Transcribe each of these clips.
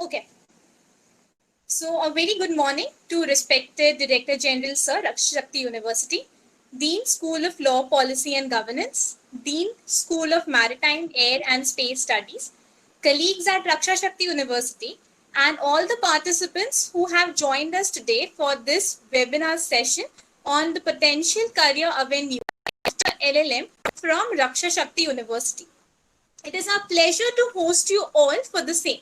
Okay. So, a very good morning to respected Director General Sir, Raksha Shakti University, Dean School of Law, Policy and Governance, Dean School of Maritime, Air and Space Studies, colleagues at Raksha Shakti University, and all the participants who have joined us today for this webinar session on the potential career avenue after LLM from Raksha Shakti University. It is our pleasure to host you all for the same.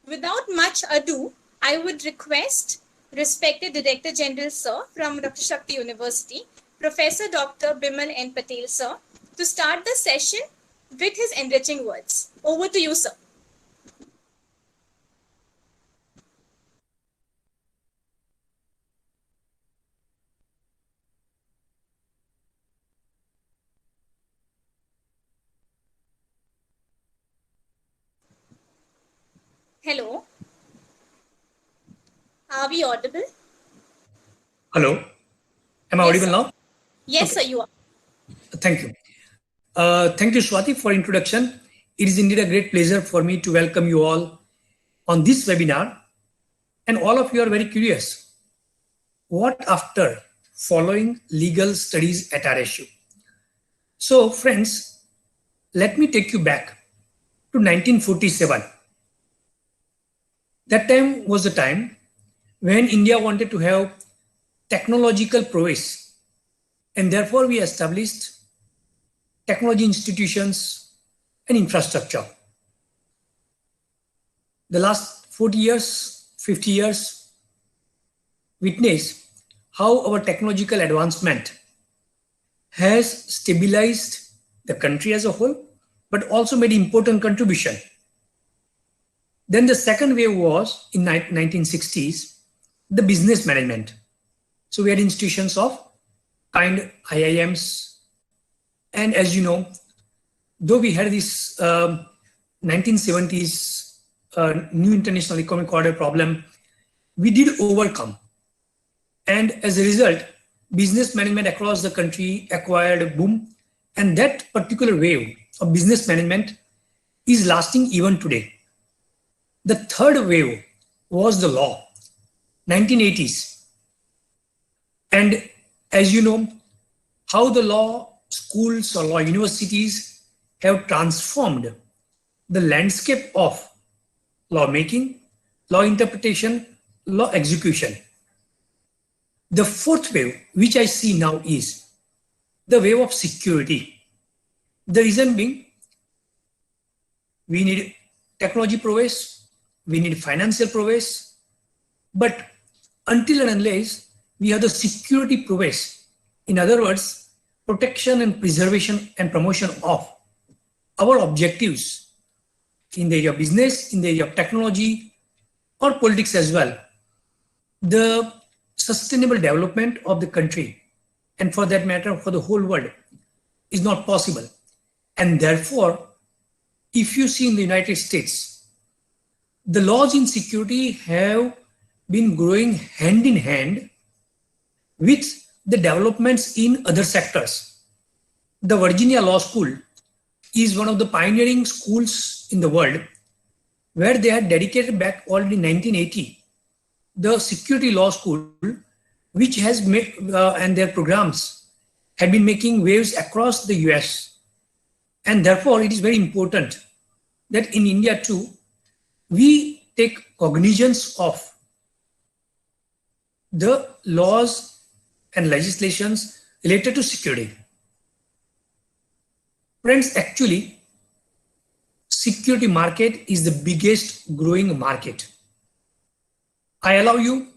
Without much ado, I would request respected Director General Sir from Raksha Shakti University, Professor Dr. Bimal N. Patel Sir, to start the session with his enriching words. Over to you, sir. Hello. Are we audible? Hello. Am I Yes, audible sir. now? Yes, sir, you are. Thank you. Thank you, Swati, for introduction. It is indeed a great pleasure for me to welcome you all on this webinar. And all of you are very curious. What after following legal studies at RSU? So, friends, let me take you back to 1947. That time was the time when India wanted to have technological prowess, and therefore we established technology institutions and infrastructure. The last 40 years, 50 years witness how our technological advancement has stabilized the country as a whole, but also made important contribution. Then the second wave was in 1960s, the business management. So we had institutions of kind IIMs. And as you know, though we had this 1970s new international economic order problem, we did overcome. And as a result, business management across the country acquired a boom. And that particular wave of business management is lasting even today. The third wave was the law, 1980s. And as you know, how the law schools or law universities have transformed the landscape of lawmaking, law interpretation, law execution. The fourth wave, which I see now, is the wave of security. The reason being, we need technology prowess, we need financial prowess, but until and unless we have the security prowess, in other words, protection and preservation and promotion of our objectives in the area of business, in the area of technology, or politics as well, the sustainable development of the country, and for that matter, for the whole world, is not possible. And therefore, if you see in the United States, the laws in security have been growing hand in hand with the developments in other sectors. The Virginia Law School is one of the pioneering schools in the world where they had dedicated back already in 1980 the security law school, which has made and their programs had been making waves across the US. And therefore, it is very important that in India too, we take cognizance of the laws and legislations related to security. Friends, actually, security market is the biggest growing market. I allow you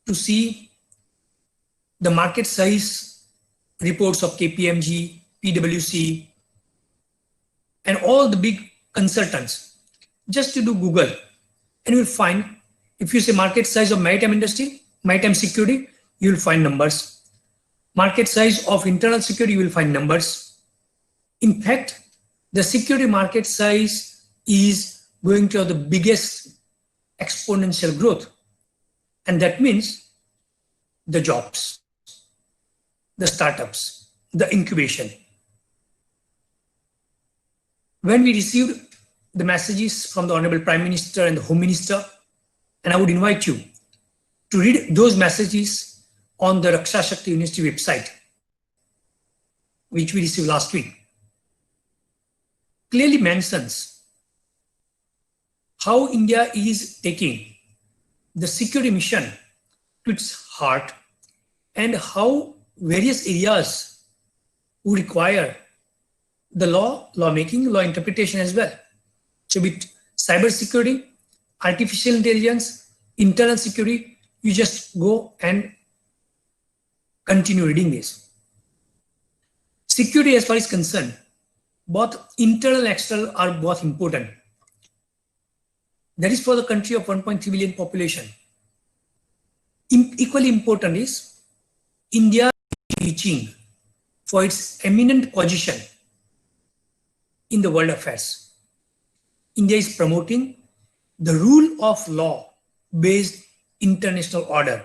to see the market size reports of KPMG, PwC, and all the big consultants. Just to do Google, and you will find, if you say market size of maritime industry, maritime security, you will find numbers. Market size of internal security, you will find numbers. In fact, the security market size is going to have the biggest exponential growth. And that means the jobs, the startups, the incubation. When we received the messages from the Honorable Prime Minister and the Home Minister, and I would invite you to read those messages on the Raksha Shakti University website, which we received last week. Clearly mentions how India is taking the security mission to its heart and how various areas would require the lawmaking, law interpretation as well. So with cyber security, artificial intelligence, internal security, you just go and continue reading this. Security as far as concerned, both internal and external are both important. That is for the country of 1.3 billion population. Equally important is India reaching for its eminent position in the world affairs. India is promoting the rule of law based international order.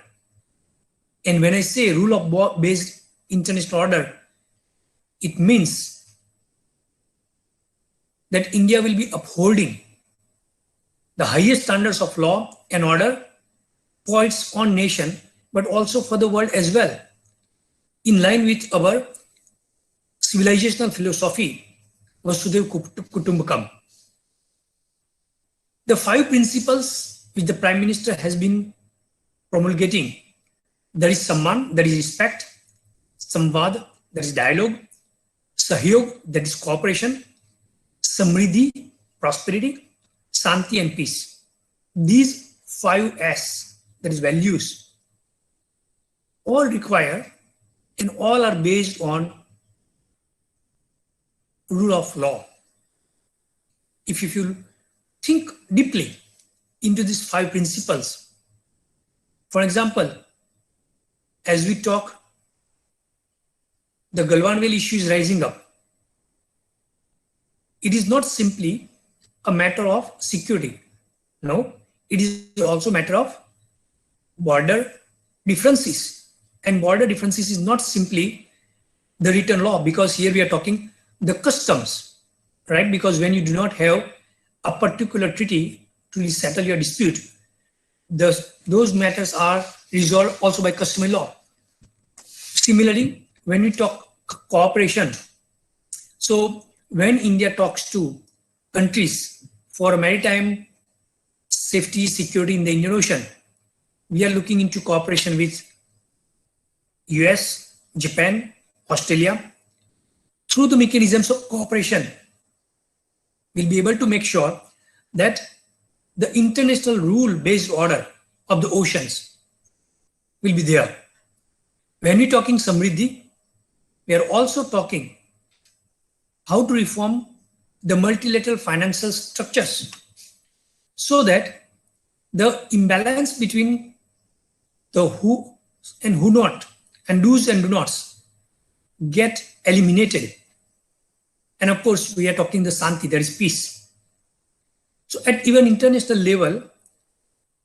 And when I say rule of law based international order, it means that India will be upholding the highest standards of law and order for its own nation, but also for the world as well, in line with our civilizational philosophy, Vasudhaiva Kutumbakam. The 5 principles which the Prime Minister has been promulgating, there is Samman, that is respect, Samvad, that is dialogue, Sahyog, that is cooperation, Samriddhi, prosperity, Santi and peace. These 5 S, that is values, all require and all are based on rule of law. If you think deeply into these 5 principles, for example, as we talk, the Galwanvale issue is rising up. It is not simply a matter of security. No, it is also a matter of border differences. And border differences is not simply the written law, because here we are talking the customs, right? Because when you do not have a particular treaty to settle your dispute, those matters are resolved also by customary law. Similarly, when we talk cooperation, so when India talks to countries for maritime safety, security in the Indian Ocean, we are looking into cooperation with US, Japan, Australia. Through the mechanisms of cooperation, we'll be able to make sure that the international rule-based order of the oceans will be there. When we're talking Samriddhi, we are also talking how to reform the multilateral financial structures so that the imbalance between the who and who not and do's and do nots get eliminated. And of course, we are talking the Santi, that is peace. So at even international level,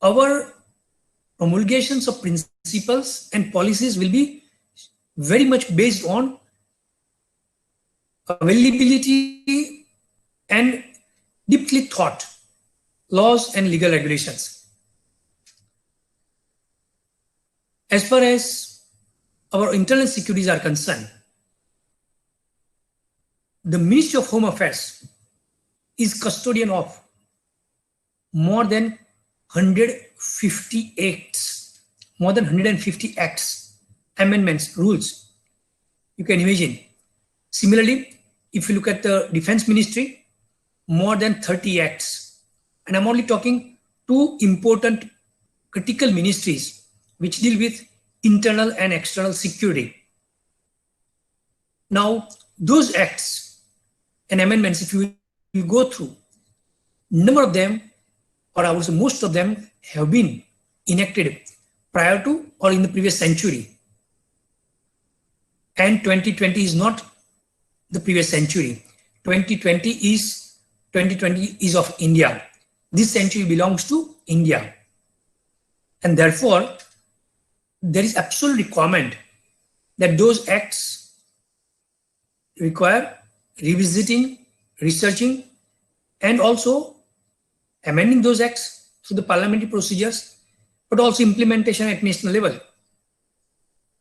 our promulgations of principles and policies will be very much based on availability and deeply thought laws and legal regulations. As far as our internal securities are concerned, the Ministry of Home Affairs is custodian of more than 150 acts, more than 150 acts, amendments, rules. You can imagine. Similarly, if you look at the Defense Ministry, more than 30 acts. And I'm only talking 2 important critical ministries which deal with internal and external security. Now, those acts and amendments, if you will go through, number of them, or I would say most of them, have been enacted prior to or in the previous century. And 2020 is not the previous century. 2020 is of India. This century belongs to India. And therefore, there is absolute requirement that those acts require revisiting, researching, and also amending those acts through the parliamentary procedures, but also implementation at national level.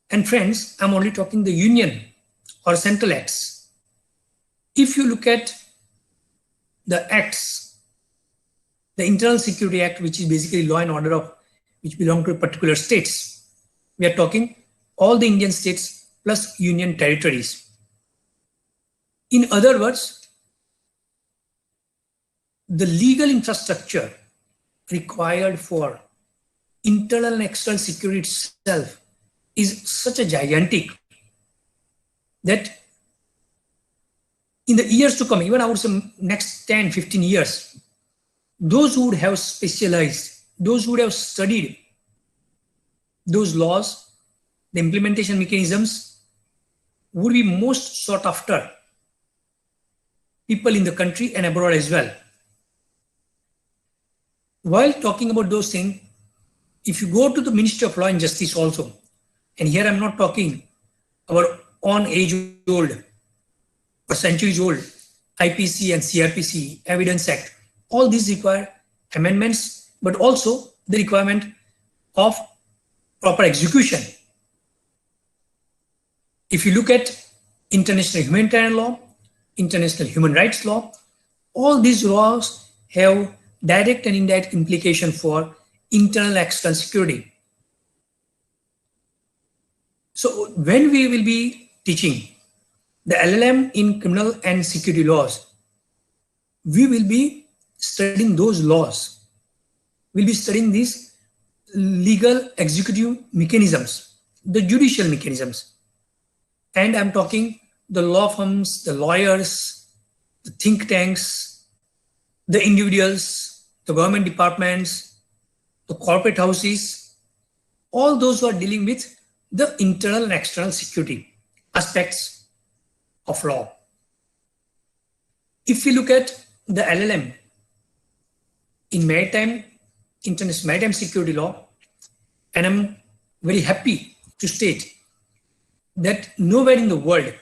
And friends, I'm only talking the union or central acts. If you look at the acts, the Internal Security Act, which is basically law and order of which belong to particular states, we are talking all the Indian states plus union territories. In other words, the legal infrastructure required for internal and external security itself is such a gigantic that in the years to come, even I would say next 10, 15 years, those who would have specialized, those who would have studied those laws, the implementation mechanisms would be most sought after people in the country and abroad as well. While talking about those things, if you go to the Ministry of Law and Justice also, and here I'm not talking about on age-old or centuries-old IPC and CRPC, Evidence Act, all these require amendments, but also the requirement of proper execution. If you look at international humanitarian law, international human rights law, all these laws have direct and indirect implication for internal and external security. So when we will be teaching the LLM in criminal and security laws, we will be studying those laws. We'll be studying these legal executive mechanisms, the judicial mechanisms. And I'm talking the law firms, the lawyers, the think tanks, the individuals, the government departments, the corporate houses, all those who are dealing with the internal and external security aspects of law. If we look at the LLM in maritime, international maritime security law, and I'm very happy to state that nowhere in the world,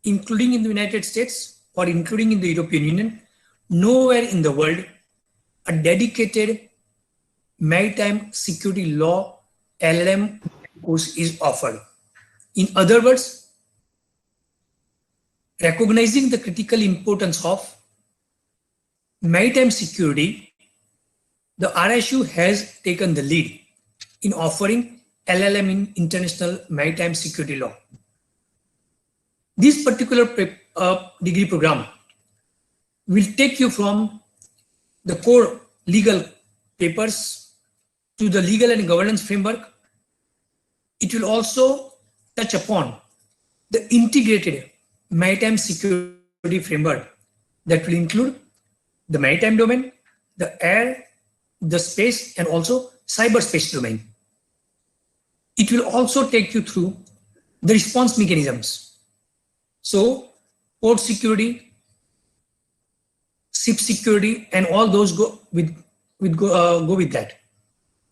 including in the United States or including in the European Union, nowhere in the world, a dedicated maritime security law LLM course is offered. In other words, recognizing the critical importance of maritime security, the RSU has taken the lead in offering LLM in international maritime security law. This particular degree program will take you from the core legal papers to the legal and governance framework. It will also touch upon the integrated maritime security framework that will include the maritime domain, the air, the space, and also cyberspace domain. It will also take you through the response mechanisms. So port security, ship security, and all those go with that.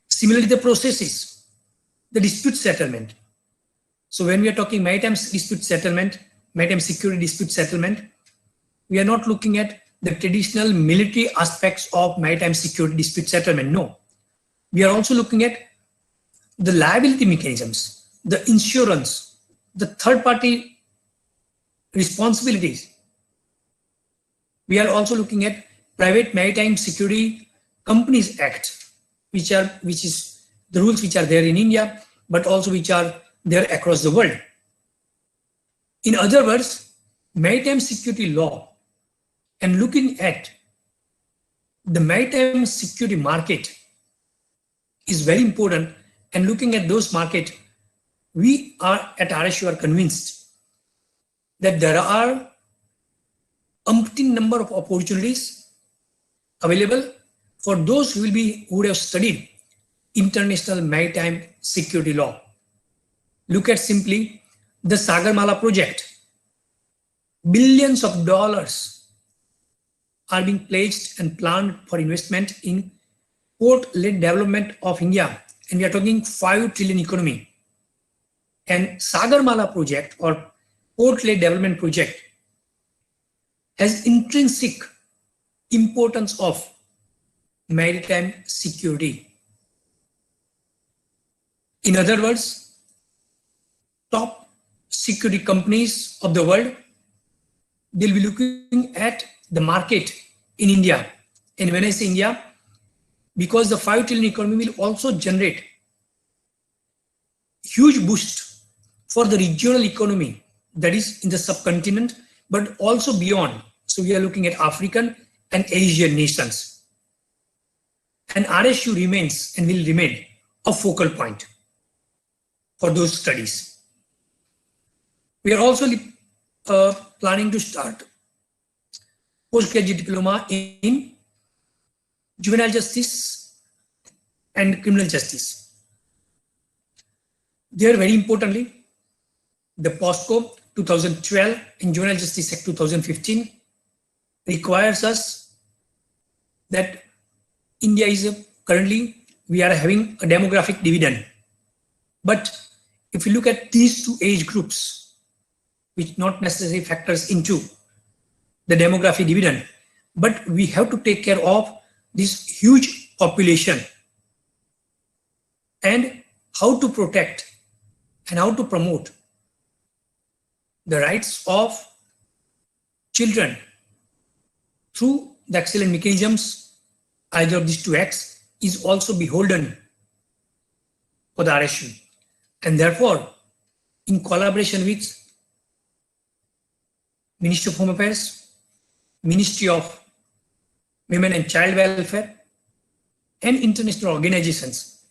Similarly, the processes, the dispute settlement. So when we are talking maritime dispute settlement, maritime security dispute settlement, we are not looking at the traditional military aspects of maritime security dispute settlement. No, we are also looking at the liability mechanisms, the insurance, the third-party responsibilities. We are also looking at Private Maritime Security Companies Act, which is the rules which are there in India, but also which are there across the world. In other words, maritime security law and looking at the maritime security market is very important, and looking at those markets, we are at RSU are convinced that there are umpteen number of opportunities available for those who would have studied international maritime security law. Look at simply the Sagarmala project. Billions of dollars are being pledged and planned for investment in port-led development of India, and we are talking 5 trillion economy. And Sagarmala project or port-led development project has intrinsic importance of maritime security. In other words, top security companies of the world, they'll be looking at the market in India. And when I say India, because the 5 trillion economy will also generate huge boost for the regional economy that is in the subcontinent, but also beyond. So we are looking at African and Asian nations. And RSU remains and will remain a focal point for those studies. We are also planning to start postgraduate diploma in juvenile justice and criminal justice. There, very importantly, the POSCO 2012 and Juvenile Justice Act 2015 requires us that India is currently, we are having a demographic dividend. But if you look at these two age groups, which not necessarily factors into the demographic dividend, but we have to take care of this huge population and how to protect and how to promote the rights of children through the excellent mechanisms, either of these two acts, is also beholden for the RSU. And therefore, in collaboration with Ministry of Home Affairs, Ministry of Women and Child Welfare, and international organizations,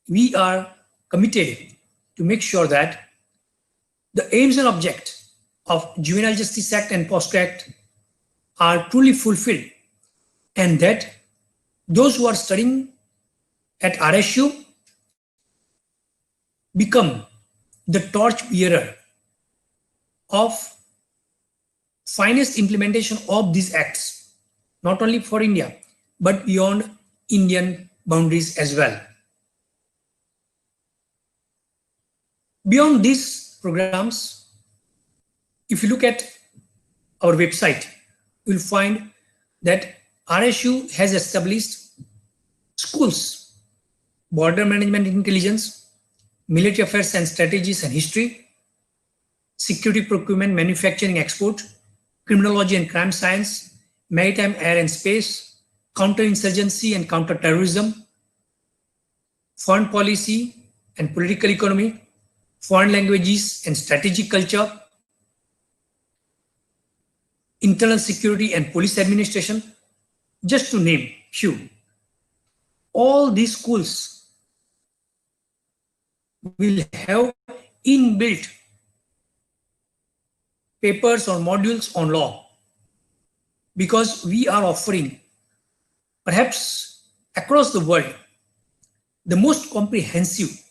we are committed to make sure that the aims and objects of Juvenile Justice Act and POSCO Act are truly fulfilled, and that those who are studying at RSU become the torch bearer of finest implementation of these acts, not only for India, but beyond Indian boundaries as well. Beyond these programs, if you look at our website, you'll find that RSU has established schools, border management and intelligence, military affairs and strategies and history, security procurement, manufacturing, export, criminology and crime science, maritime, air and space, counterinsurgency and counterterrorism, foreign policy and political economy, foreign languages and strategic culture, internal security and police administration, just to name few. All these schools will have inbuilt papers or modules on law, because we are offering, perhaps across the world, the most comprehensive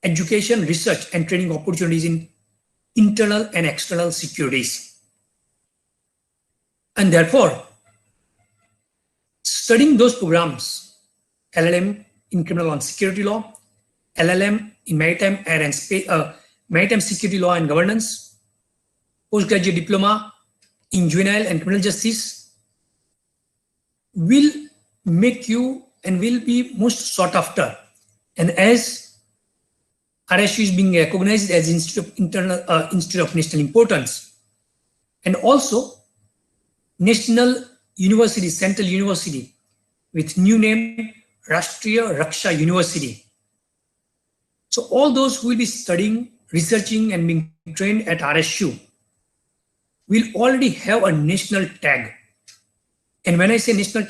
education, research, and training opportunities in internal and external securities. And therefore, studying those programs, LLM in criminal and security law, LLM in maritime, air and space, maritime security law and governance, postgraduate diploma in juvenile and criminal justice, will make you and will be most sought after. And as RSU is being recognized as Institute of National Importance, and also National University, Central University, with new name Rashtriya Raksha University. So all those who will be studying, researching, and being trained at RSU will already have a national tag. And when I say national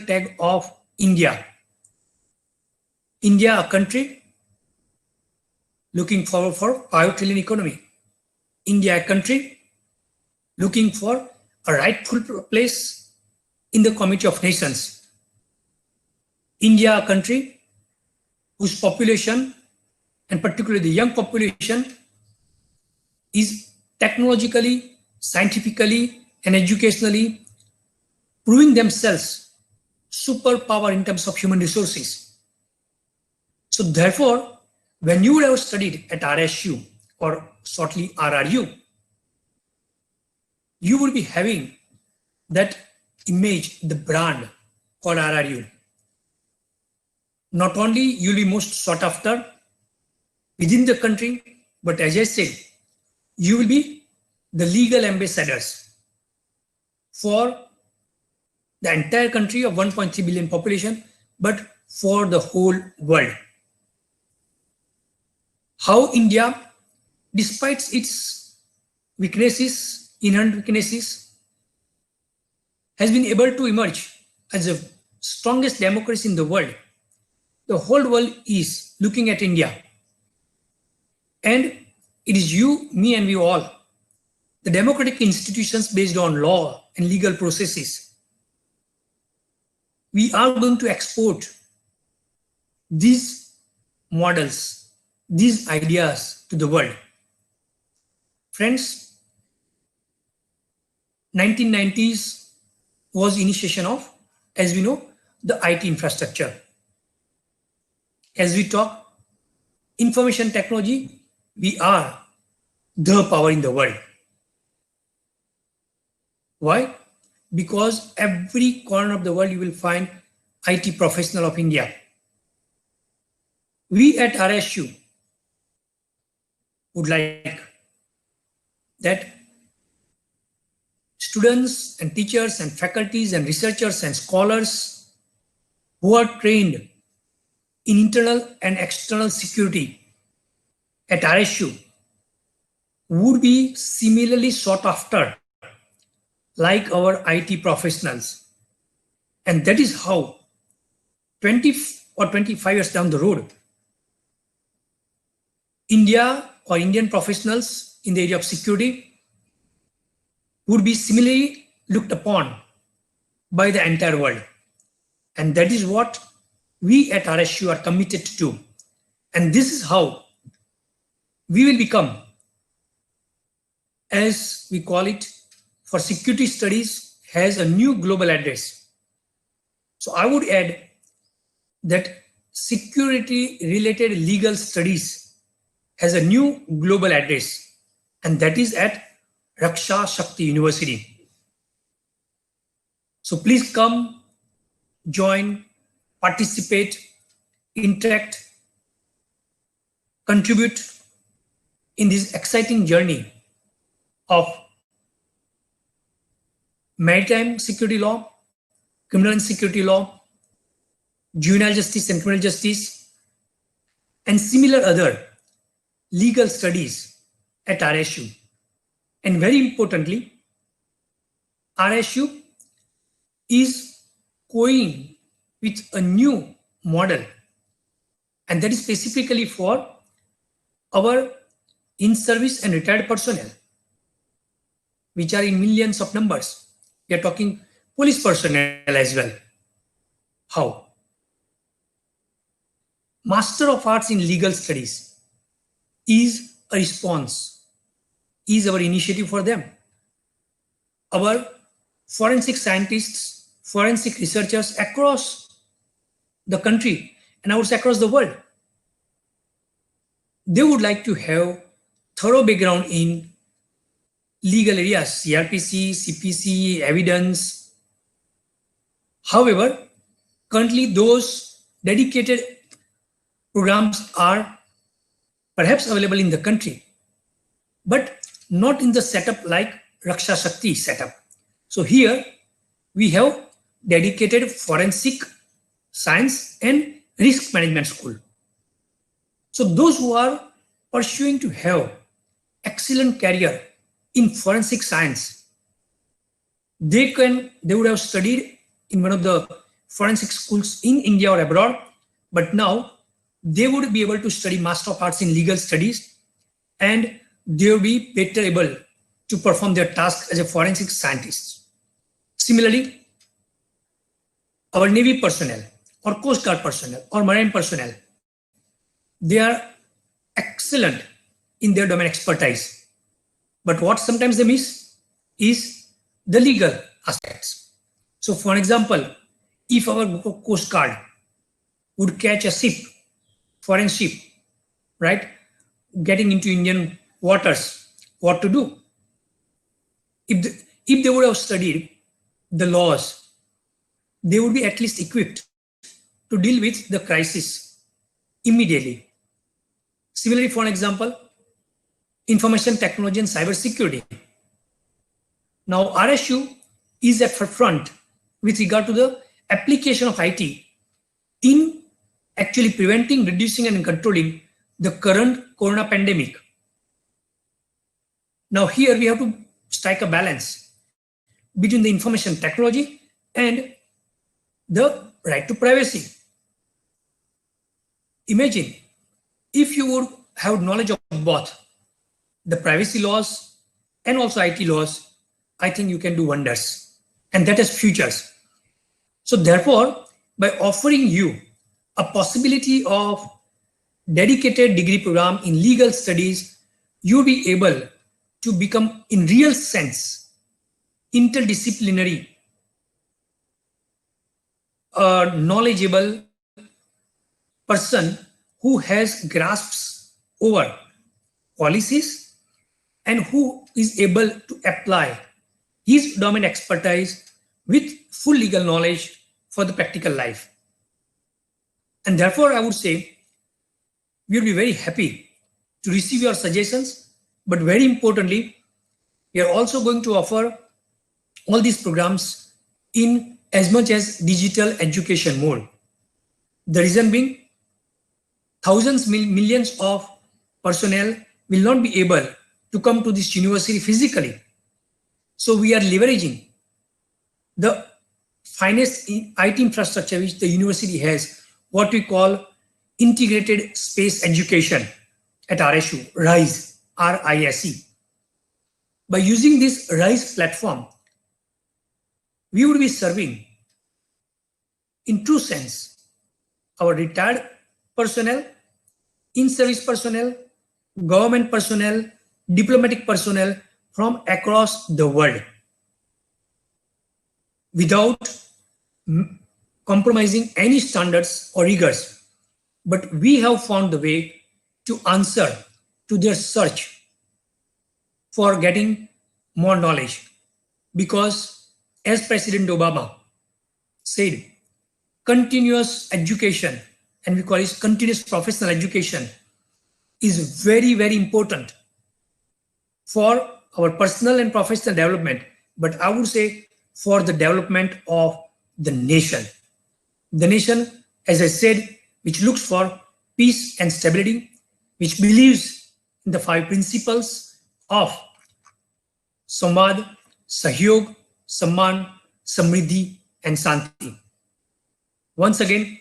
tag of India. India, a country looking forward for 5 trillion economy. India, a country looking for a rightful place in the Committee of Nations. India, a country whose population, and particularly the young population, is technologically, scientifically, and educationally proving themselves superpower in terms of human resources. So therefore, when you would have studied at RSU or shortly RRU, you would be having that image, the brand called RRU. Not only you'll be most sought after within the country, but as I said, you will be the legal ambassadors for the entire country of 1.3 billion population, but for the whole world. How India, despite its weaknesses, inherent weaknesses, has been able to emerge as the strongest democracy in the world. The whole world is looking at India. And it is you, me, and we all, the democratic institutions based on law and legal processes. We are going to export these models, these ideas to the world. Friends, 1990s was initiation of, as we know, the IT infrastructure. As we talk information technology, we are the power in the world. Why? Because every corner of the world you will find IT professional of India. We at RSU would like that students and teachers and faculties and researchers and scholars who are trained in internal and external security at RSU would be similarly sought after like our IT professionals. And that is how 20 or 25 years down the road, India or Indian professionals in the area of security would be similarly looked upon by the entire world. And that is what we at RSU are committed to. And this is how we will become, as we call it, for security studies, has a new global address. So I would add that security related legal studies has a new global address, and that is at Raksha Shakti University. So please come, join, participate, interact, contribute in this exciting journey of maritime security law, criminal and security law, juvenile justice and criminal justice, and similar other legal studies at RSU. And very importantly, RSU is going with a new model, and that is specifically for our in-service and retired personnel, which are in millions of numbers. We are talking police personnel as well. How? Master of Arts in Legal Studies is a response, is our initiative for them. Our forensic scientists, forensic researchers across the country and I would say across the world, they would like to have thorough background in legal areas, CRPC, CPC, evidence. However, currently those dedicated programs are perhaps available in the country, but not in the setup like Raksha Shakti setup. So here we have dedicated forensic science and risk management school. So those who are pursuing to have excellent career in forensic science, they would have studied in one of the forensic schools in India or abroad, but now they would be able to study Master of Arts in Legal Studies and they will be better able to perform their task as a forensic scientist. Similarly, our Navy personnel or Coast Guard personnel or Marine personnel, they are excellent in their domain expertise. But what sometimes they miss is the legal aspects. So for example, if our Coast Guard would catch a ship, foreign ship, right, getting into Indian waters, what to do? If they would have studied the laws, they would be at least equipped to deal with the crisis immediately. Similarly, for example, information technology and cybersecurity. Now, RSU is at front with regard to the application of IT in actually preventing, reducing, and controlling the current corona pandemic. Now, here we have to strike a balance between the information technology and the right to privacy. Imagine if you would have knowledge of both the privacy laws and also IT laws, I think you can do wonders, and that is futures. So therefore, by offering you a possibility of dedicated degree program in legal studies, you'll be able to become in real sense interdisciplinary, a knowledgeable person who has grasps over policies and who is able to apply his domain expertise with full legal knowledge for the practical life. And therefore, I would say we will be very happy to receive your suggestions, but very importantly, we are also going to offer all these programs in as much as digital education mode. The reason being, thousands, millions of personnel will not be able to come to this university physically. So we are leveraging the finest IT infrastructure which the university has, what we call integrated space education at RSU, RISE, RISE. By using this RISE platform, we would be serving, in true sense, our retired personnel, in-service personnel, government personnel, diplomatic personnel from across the world without compromising any standards or rigors. But we have found the way to answer to their search for getting more knowledge, because as President Obama said, continuous education, and we call it continuous professional education, is very, very important for our personal and professional development, but I would say for the development of the nation. The nation, as I said, which looks for peace and stability, which believes in the 5 principles of Samvad, Sahyog, Samman, Samriddhi, and Santi. Once again,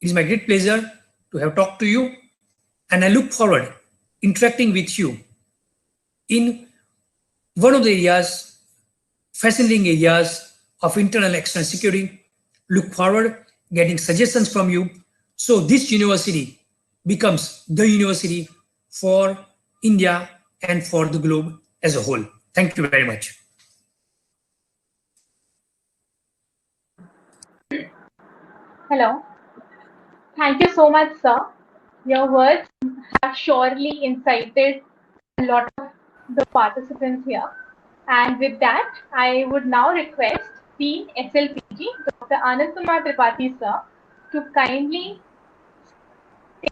it is my great pleasure to have talked to you, and I look forward interacting with you in one of the areas, fascinating areas of internal and external security. Look forward getting suggestions from you, so this university becomes the university for India and for the globe as a whole. Thank you very much. Hello. Thank you so much, sir. Your words have surely incited a lot of the participants here. And with that, I would now request Dean SLPG, Dr. Anand Kumar Tripathi, sir, to kindly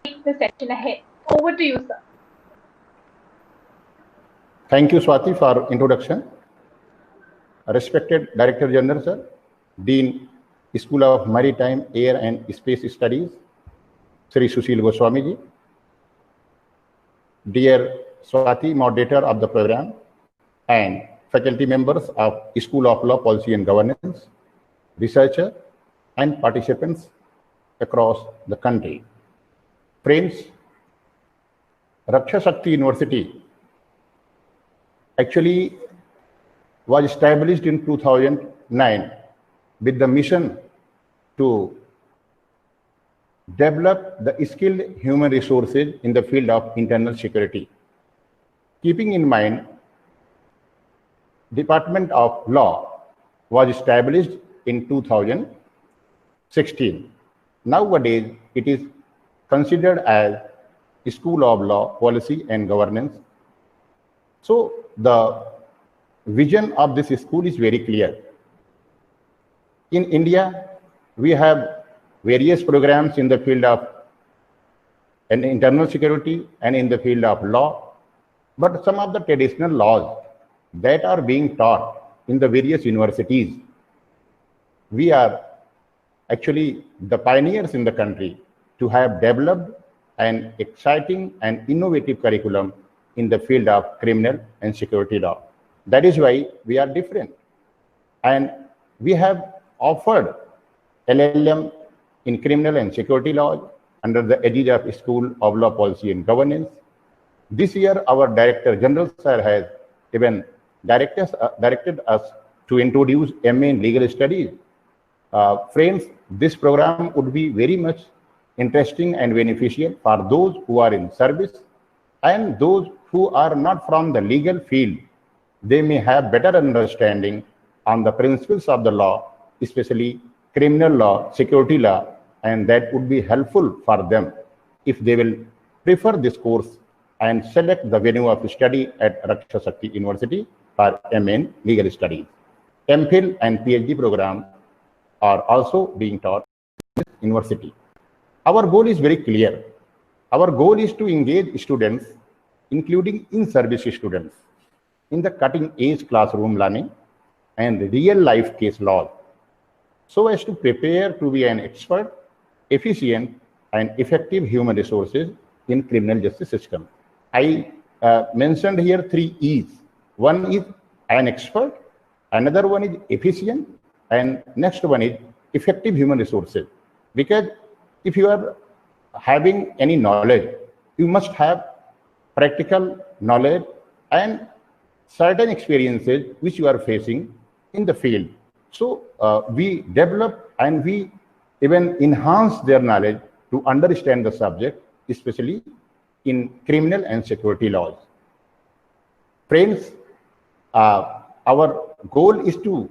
take the session ahead. Over to you, sir. Thank you, Swati, for introduction. Respected Director General, sir, Dean, School of Maritime, Air and Space Studies, Sri Sushil Goswami ji. Dear Swati, moderator of the program, and faculty members of School of Law, Policy and Governance, researcher, and participants across the country. Friends, Raksha Shakti University actually was established in 2009 with the mission to develop the skilled human resources in the field of internal security. Keeping in mind, Department of Law was established in 2016. Nowadays, it is considered as School of Law, Policy and Governance. So the vision of this school is very clear. In India, we have various programs in the field of internal security and in the field of law, but some of the traditional laws that are being taught in the various universities, we are actually the pioneers in the country to have developed an exciting and innovative curriculum in the field of criminal and security law. That is why we are different. And we have offered LLM in criminal and security law under the aegis of School of Law, Policy and Governance. This year, our Director General, sir, has even directed us to introduce MA in Legal Studies. Friends, this program would be very much interesting and beneficial for those who are in service and those who are not from the legal field. They may have better understanding on the principles of the law, especially criminal law, security law, and that would be helpful for them if they will prefer this course and select the venue of study at Raksha Shakti University for MA in Legal Studies. MPhil and PhD programs are also being taught at this university. Our goal is very clear. Our goal is to engage students, including in-service students, in the cutting-edge classroom learning and real-life case law, so as to prepare to be an expert, efficient, and effective human resources in criminal justice system. I mentioned here 3 E's. One is an expert, another one is efficient, and next one is effective human resources. Because if you are having any knowledge, you must have practical knowledge and certain experiences which you are facing in the field. So we develop and we even enhance their knowledge to understand the subject, especially in criminal and security laws. Friends, our goal is to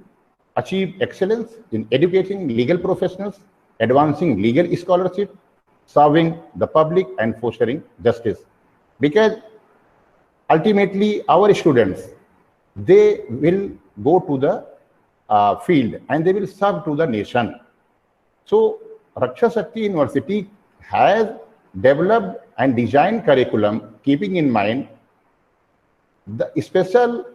achieve excellence in educating legal professionals, advancing legal scholarship, serving the public, and fostering justice. Because ultimately, our students, they will go to the field and they will serve to the nation. So, Raksha Shakti University has developed and designed curriculum keeping in mind the special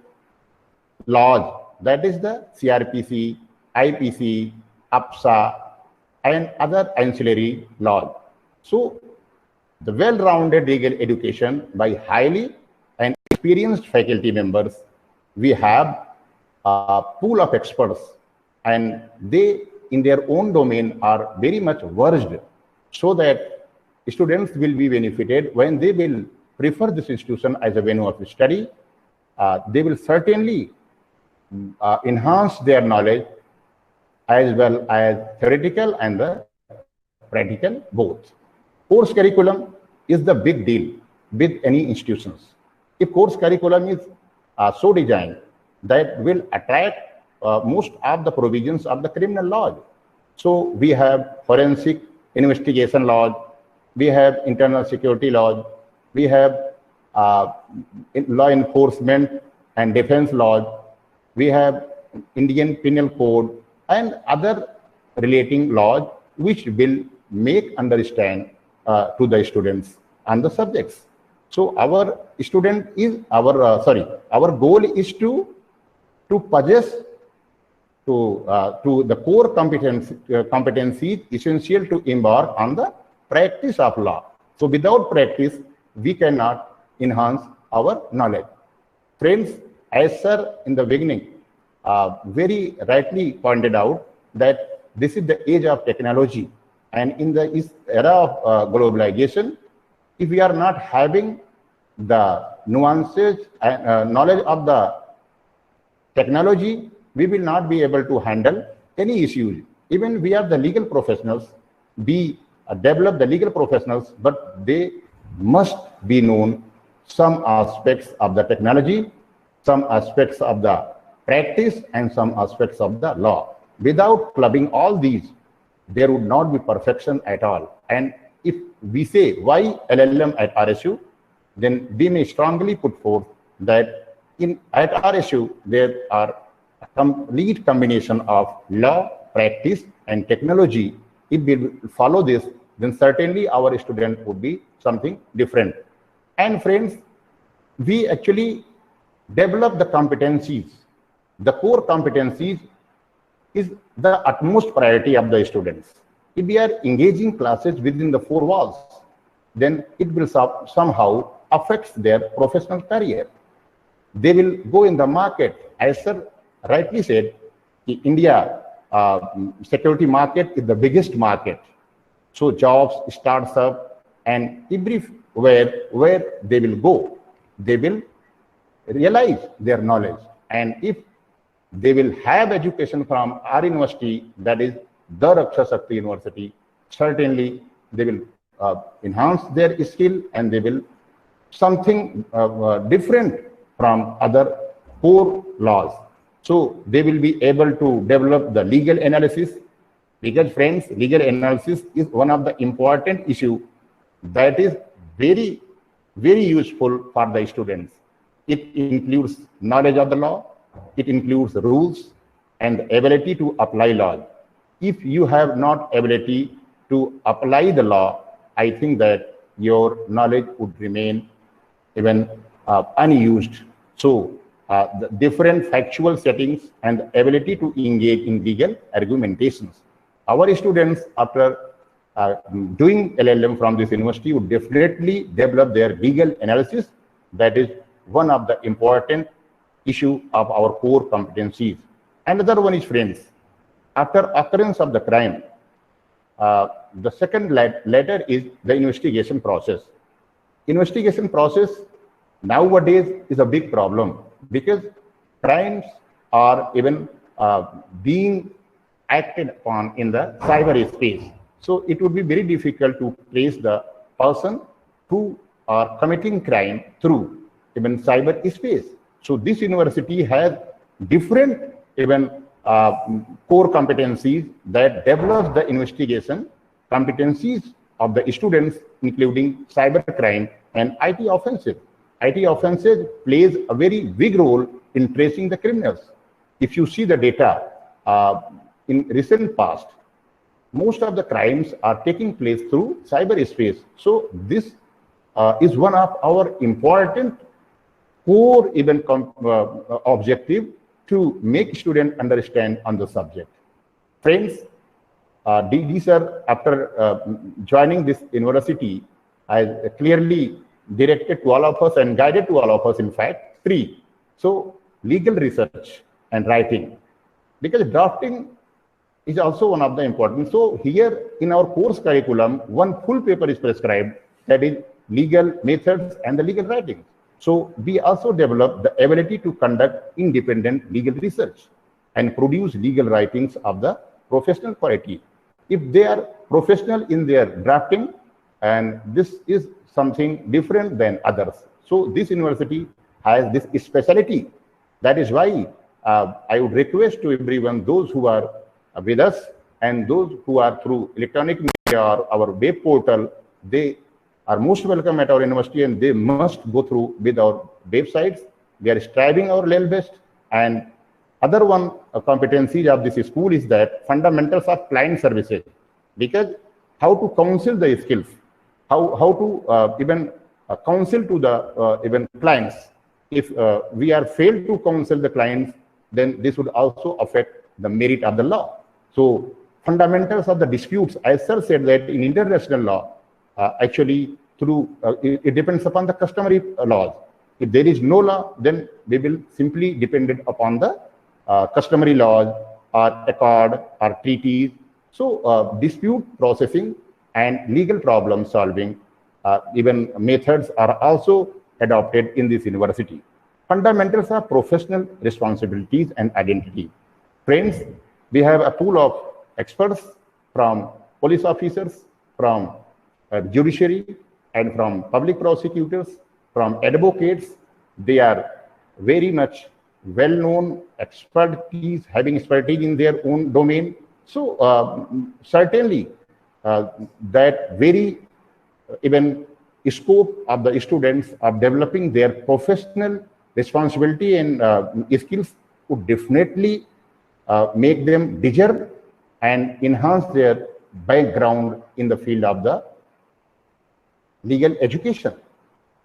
laws, that is the CRPC, IPC, APSA, and other ancillary laws. So, the well-rounded legal education by highly and experienced faculty members, we have a pool of experts, and they in their own domain are very much versed, so that students will be benefited when they will prefer this institution as a venue of study. They will certainly enhance their knowledge as well as theoretical and the practical both. Course curriculum is the big deal with any institutions. If course curriculum is so designed that will attract most of the provisions of the criminal law. So we have forensic investigation law, we have internal security law, we have law enforcement and defense law, we have Indian Penal Code and other relating laws which will make understand to the students and the subjects. So our student is our goal is to possess to the core competencies essential to embark on the practice of law. So without practice, we cannot enhance our knowledge. Friends, as sir in the beginning very rightly pointed out that this is the age of technology, and in the era of globalization, if we are not having the nuances and knowledge of the technology, we will not be able to handle any issues. Even we are the legal professionals, we develop the legal professionals, but they must be known some aspects of the technology, some aspects of the practice, and some aspects of the law. Without clubbing all these, there would not be perfection at all. And if we say why LLM at RSU, then we may strongly put forth that at RSU there are a complete combination of law, practice and technology, if we follow this, then certainly our student would be something different. And friends, we actually develop the competencies. The core competencies is the utmost priority of the students. If we are engaging classes within the four walls, then it will somehow affect their professional career. They will go in the market. As sir rightly said, India security market is the biggest market. So jobs, startups, and everywhere where they will go, they will realize their knowledge. And if they will have education from our university, that is the Raksha Shakti University, certainly they will enhance their skill and they will something different from other core laws. So they will be able to develop the legal analysis, because friends, legal analysis is one of the important issue that is very, very useful for the students. It includes knowledge of the law, it includes rules and the ability to apply law. If you have not ability to apply the law, I think that your knowledge would remain even unused. So the different factual settings and the ability to engage in legal argumentations. Our students, after doing LLM from this university, would definitely develop their legal analysis. That is one of the important issue of our core competencies. Another one is, friends, after occurrence of the crime, the second letter is the investigation process. Investigation process nowadays is a big problem, because crimes are even being acted upon in the cyberspace. So it would be very difficult to trace the person who are committing crime through even cyberspace. So this university has different even core competencies that develops the investigation competencies of the students, including cybercrime and IT offensive. IT offensive plays a very big role in tracing the criminals. If you see the data in recent past, most of the crimes are taking place through cyberspace. So this is one of our important core even objective to make students understand on the subject. Friends, DD sir, after joining this university, has clearly directed to all of us and guided to all of us, in fact, three. So legal research and writing, because drafting is also one of the important. So here in our course curriculum, one full paper is prescribed, that is legal methods and the legal writing. So we also develop the ability to conduct independent legal research and produce legal writings of the professional quality. If they are professional in their drafting, and this is something different than others. So this university has this specialty. That is why I would request to everyone, those who are with us and those who are through electronic media or our web portal, they are most welcome at our university, and they must go through with our websites. We are striving our level best. And other one competency of this school is that fundamentals of client services, because how to counsel the skills, how to even counsel to the even clients. If we are failed to counsel the clients, then this would also affect the merit of the law. So fundamentals of the disputes, as sir said, that in international law, actually through it depends upon the customary laws. If there is no law, then we will simply depend upon the customary laws or accord or treaties. So dispute processing and legal problem solving, even methods are also adopted in this university. Fundamentals are professional responsibilities and identity. Friends, we have a pool of experts from police officers, from judiciary, and from public prosecutors, from advocates. They are very much well-known expertise, having expertise in their own domain. So certainly that very even scope of the students of developing their professional responsibility and skills would definitely make them deserve and enhance their background in the field of the legal education.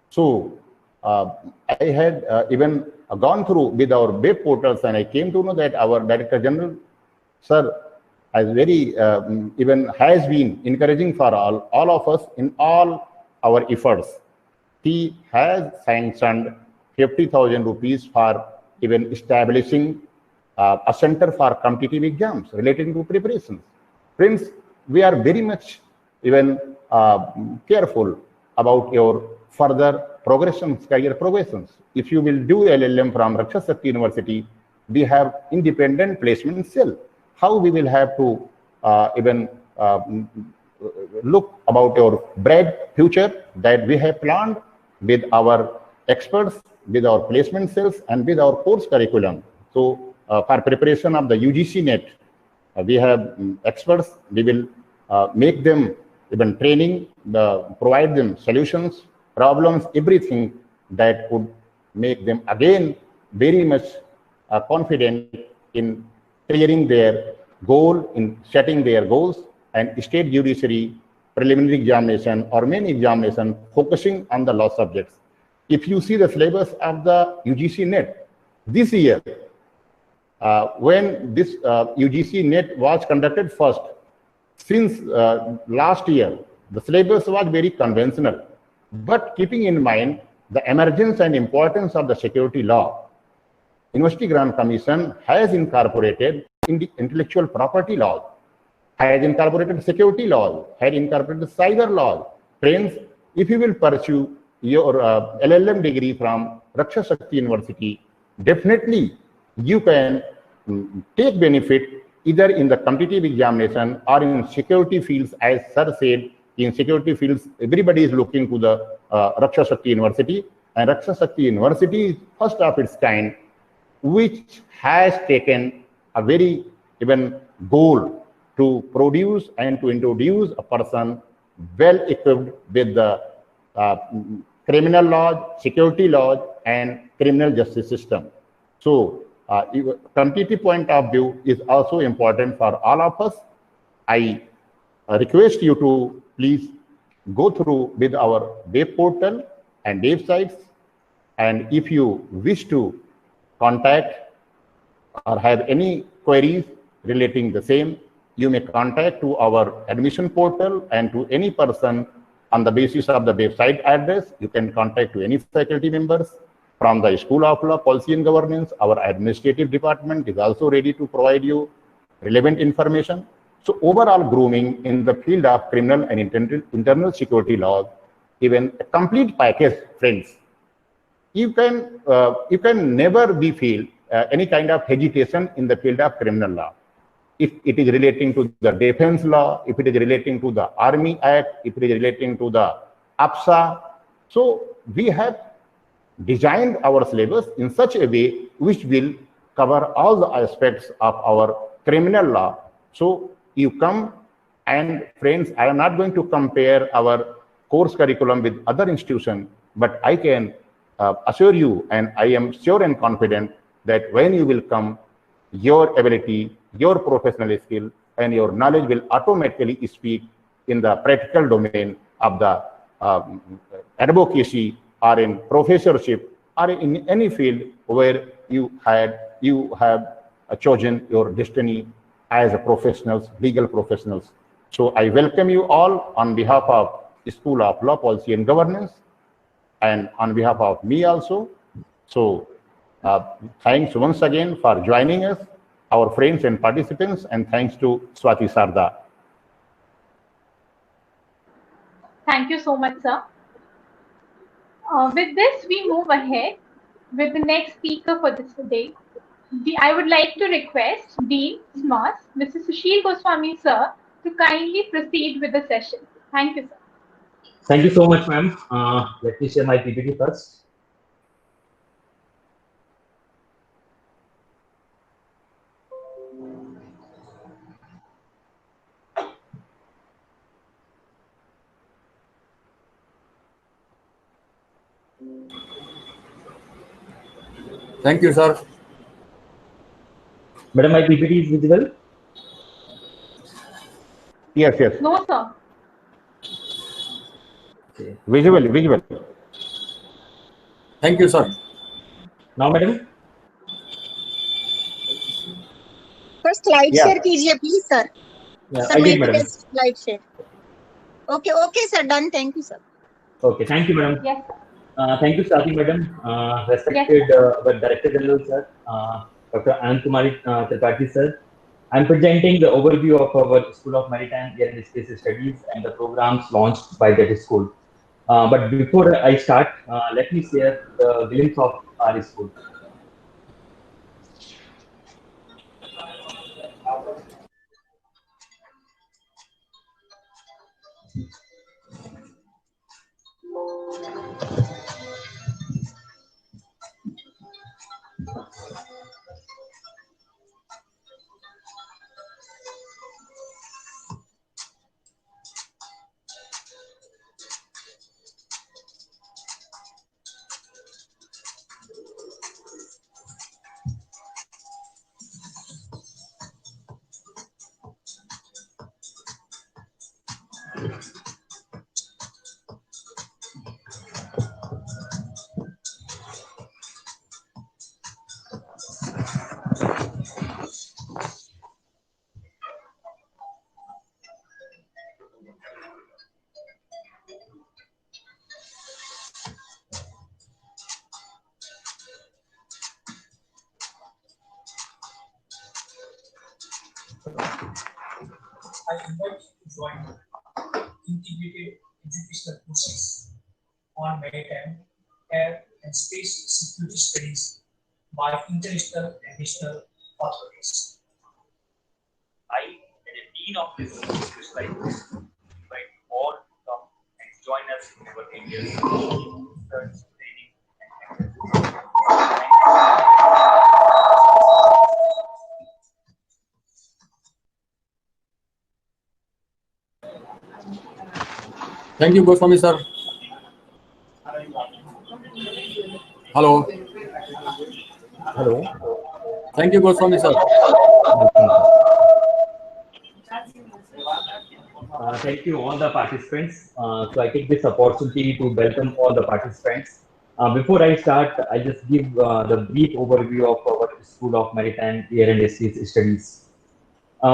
So I had even gone through with our web portals, and I came to know that our Director General, sir, has even has been encouraging for all of us in all our efforts. He has sanctioned 50,000 rupees for even establishing a center for competitive exams relating to preparations. Friends, we are very much even careful about your further progressions, career progressions. If you will do LLM from Raksha Shakti University, we have independent placement cell. How we will have to even look about your bright future that we have planned with our experts, with our placement cells, and with our course curriculum. So for preparation of the UGC NET, we have experts. We will make them even training, provide them solutions, problems, everything that would make them again very much confident in clearing their goal, in setting their goals, and state judiciary preliminary examination or main examination focusing on the law subjects. If you see the syllabus of the UGC NET this year, when this UGC NET was conducted first, since last year, the syllabus was very conventional. But keeping in mind the emergence and importance of the security law, University Grant Commission has incorporated in the intellectual property laws, has incorporated security laws, has incorporated cyber laws. Friends, if you will pursue your LLM degree from Raksha Shakti University, definitely you can take benefit either in the competitive examination or in security fields. As sir said, in security fields, everybody is looking to the Raksha Shakti University, and Raksha Shakti University is first of its kind, which has taken a very even goal to produce and to introduce a person well equipped with the criminal laws, security laws, and criminal justice system. So, competitive point of view is also important for all of us. I request you to please go through with our web portal and websites, and if you wish to contact or have any queries relating the same, you may contact to our admission portal and to any person on the basis of the website address. You can contact to any faculty members from the School of Law, Policy and Governance. Our administrative department is also ready to provide you relevant information. So overall grooming in the field of criminal and internal security laws, even a complete package, friends. You can never be feel any kind of hesitation in the field of criminal law. If it is relating to the defense law, if it is relating to the Army Act, if it is relating to the APSA, so we have designed our syllabus in such a way which will cover all the aspects of our criminal law. So you come, and friends, I am not going to compare our course curriculum with other institutions, but I can assure you, and I am sure and confident that when you will come, your ability, your professional skill, and your knowledge will automatically speak in the practical domain of the advocacy or in professorship or in any field where you have chosen your destiny as a professionals, legal professionals. So I welcome you all on behalf of School of Law, Policy and Governance, and on behalf of me also. So thanks once again for joining us, our friends and participants, and thanks to Swati Sarda. Thank you so much, sir. With this, we move ahead with the next speaker for this day. I would like to request Dean SMARS, Mr. Sushil Goswami, sir, to kindly proceed with the session. Thank you, sir. Thank you so much, ma'am. Let me share my PPT first. Thank you, sir. Madam, my PPT is visible? Yes, yes. No, sir. Visual. Thank you, sir. Now, madam? Sir slide Yeah. Share कीजिए please sir. Yeah, sir I मेरे did, को madam. Slide share. Okay sir, done. Thank you sir. Okay, thank you, madam. Yes. Thank you, Swati, madam. Respected our Director General, sir, Dr. Anand Kumari Tripathi, sir. I'm presenting the overview of our School of Maritime, Air and Space Studies and the programs launched by that school. But before I start, let me share the glimpse of our school. I invite you to join integrated educational courses on maritime, air, and space security studies by international and national authorities. I, as a dean of this specialized, invite all to come and join us in our areas of research, training, and Thank you, Goswami, sir. Hello. Hello. Thank you, Goswami, sir. Thank you all the participants. So I take this opportunity to welcome all the participants. Before I start, I just give the brief overview of our School of Maritime, Air and Space Studies.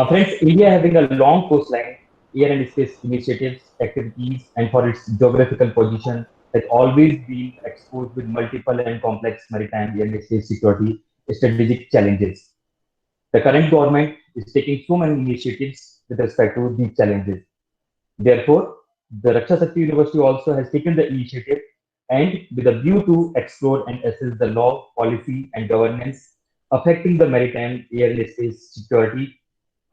Friends, India having a long coastline, air and space initiatives, activities, and for its geographical position, has always been exposed with multiple and complex maritime air and space security strategic challenges. The current government is taking so many initiatives with respect to these challenges. Therefore, the Raksha Shakti University also has taken the initiative and with a view to explore and assess the law, policy, and governance affecting the maritime air and space security,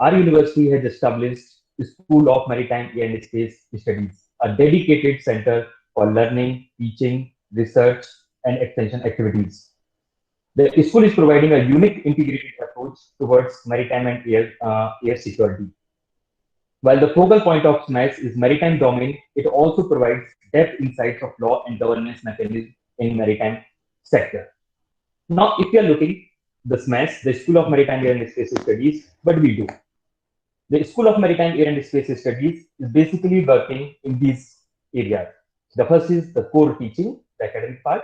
our university has established the School of Maritime Air and Space Studies, a dedicated center for learning, teaching, research, and extension activities. The school is providing a unique integrated approach towards maritime and air security. While the focal point of SMAS is maritime domain, it also provides depth insights of law and governance mechanisms in maritime sector. Now, if you are looking the SMAS, the School of Maritime Air and Space Studies, what we do? The School of Maritime Air and Space Studies is basically working in these areas. The first is the core teaching, the academic part.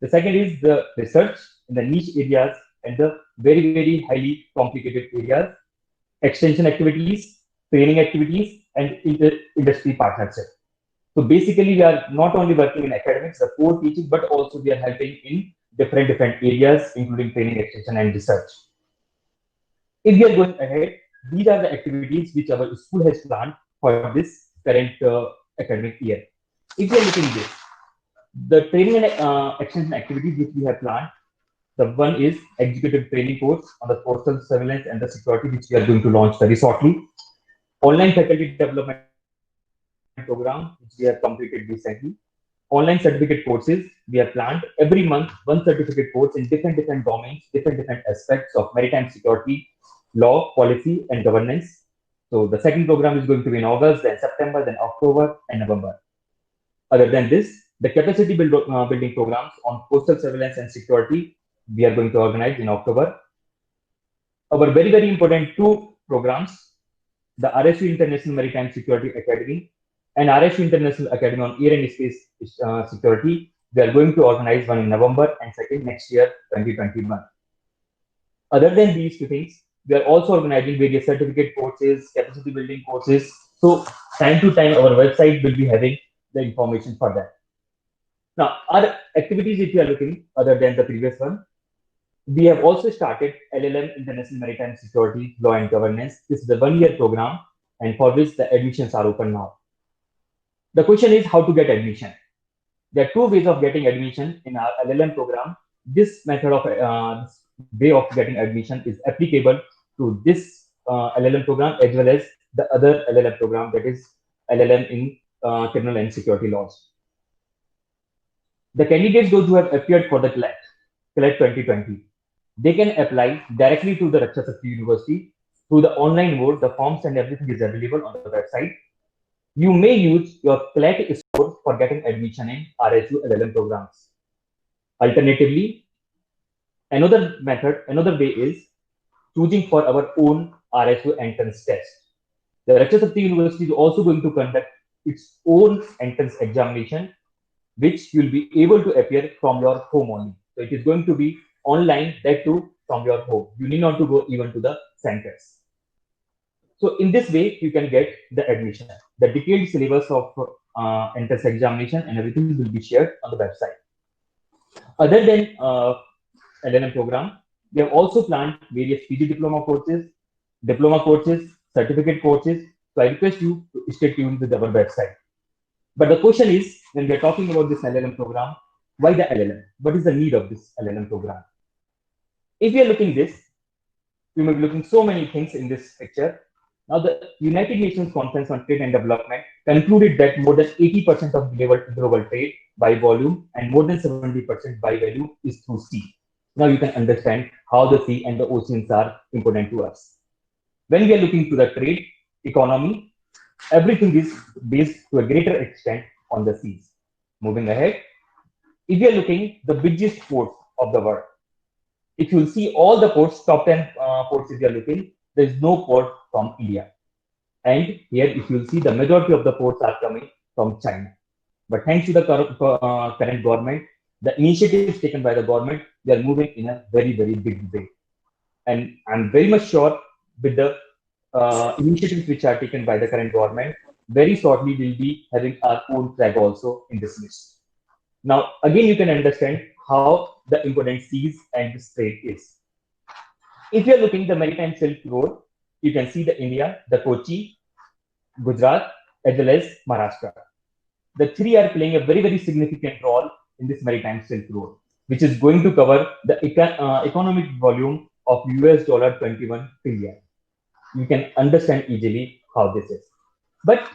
The second is the research in the niche areas and the very, very highly complicated areas, extension activities, training activities, and industry partnership. So basically, we are not only working in academics, the core teaching, but also we are helping in different areas, including training, extension, and research. If we are going ahead, these are the activities which our school has planned for this current academic year. If you are looking at this, the training and extension activities which we have planned, the one is executive training course on the coastal surveillance and the security, which we are going to launch very shortly. Online faculty development program, which we have completed recently. Online certificate courses, we have planned every month one certificate course in different domains, different aspects of maritime security, law, policy, and governance. So the second program is going to be in August, then September, then October, and November. Other than this, the capacity building programs on coastal surveillance and security, we are going to organize in October. Our very, very important two programs, the RSU International Maritime Security Academy, and RSU International Academy on Air and Space Security. We are going to organize one in November and second next year, 2021. Other than these two things, we are also organizing various certificate courses, capacity building courses. So time to time, our website will be having the information for that. Now, other activities, if you are looking other than the previous one, we have also started LLM International Maritime Security Law and Governance. This is a one-year program, and for which the admissions are open now. The question is how to get admission. There are two ways of getting admission in our LLM program. This method of way of getting admission is applicable to this LLM program as well as the other LLM program, that is LLM in criminal and security laws. The candidates, those who have appeared for the CLAT 2020, they can apply directly to the Raksha Shakti University through the online mode. The forms and everything is available on the website. You may use your CLAT score for getting admission in RSU LLM programs. Alternatively, another way is choosing for our own RSU entrance test. The Raksha Shakti University is also going to conduct its own entrance examination, which you'll be able to appear from your home only. So it is going to be online, that too from your home. You need not to go even to the centers. So in this way, you can get the admission. The detailed syllabus of entrance examination and everything will be shared on the website. Other than LLM program, we have also planned various PG diploma courses, certificate courses. So I request you to stay tuned with our website. But the question is, when we are talking about this LLM program, why the LLM? What is the need of this LLM program? If you are looking this, you may be looking so many things in this picture. Now, the United Nations Conference on Trade and Development concluded that more than 80% of global trade by volume and more than 70% by value is through sea. Now you can understand how the sea and the oceans are important to us. When we are looking to the trade economy, everything is based to a greater extent on the seas. Moving ahead, if you are looking the busiest ports of the world, if you will see all the ports, top 10 ports, if you are looking, there is no port from India. And here, if you will see, the majority of the ports are coming from China. But thanks to the current government, the initiatives taken by the government, they are moving in a very, very big way. And I'm very much sure with the initiatives which are taken by the current government, very shortly we'll be having our own flag also in this list. Now, again, you can understand how the important seas and this trade is. If you're looking the Maritime Silk Road, you can see the India, the Kochi, Gujarat, as well as Maharashtra. The three are playing a very, very significant role in this Maritime Silk Road, which is going to cover the economic volume of $21 trillion. You can understand easily how this is. But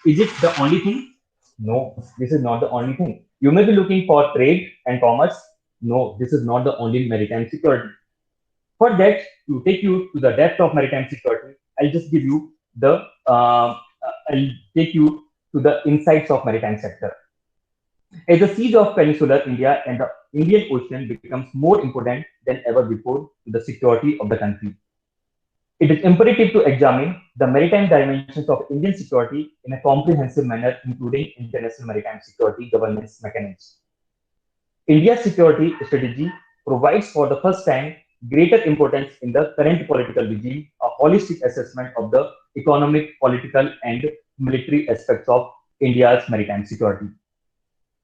is it the only thing? No, this is not the only thing. You may be looking for trade and commerce. No, this is not the only maritime security. For that, to take you to the depth of maritime security, I'll just give you the, I'll take you to the insights of maritime sector. As the seas of peninsular India and the Indian Ocean becomes more important than ever before to the security of the country, it is imperative to examine the maritime dimensions of Indian security in a comprehensive manner, including international maritime security governance mechanisms. India's security strategy provides for the first time greater importance in the current political regime, a holistic assessment of the economic, political, and military aspects of India's maritime security.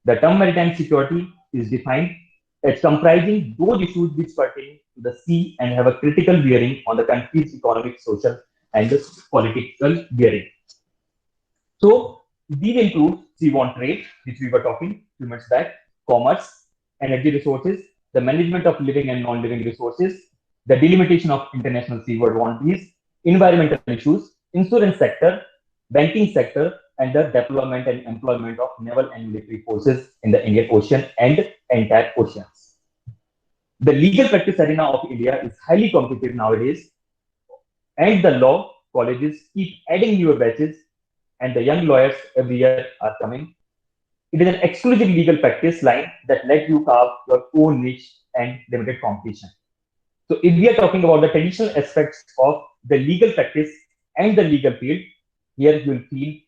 The term maritime security is defined as comprising those issues which pertain to the sea and have a critical bearing on the country's economic, social, and political bearing. So these include seaborne trade, which we were talking a few minutes back, commerce, energy resources, the management of living and non-living resources, the delimitation of international seaboard boundaries, environmental issues, insurance sector, banking sector, and the deployment and employment of naval and military forces in the Indian Ocean and entire oceans. The legal practice arena of India is highly competitive nowadays, and the law colleges keep adding newer batches, and the young lawyers every year are coming. It is an exclusive legal practice line that lets you carve your own niche and limited competition. So if we are talking about the traditional aspects of the legal practice and the legal field, here you will feel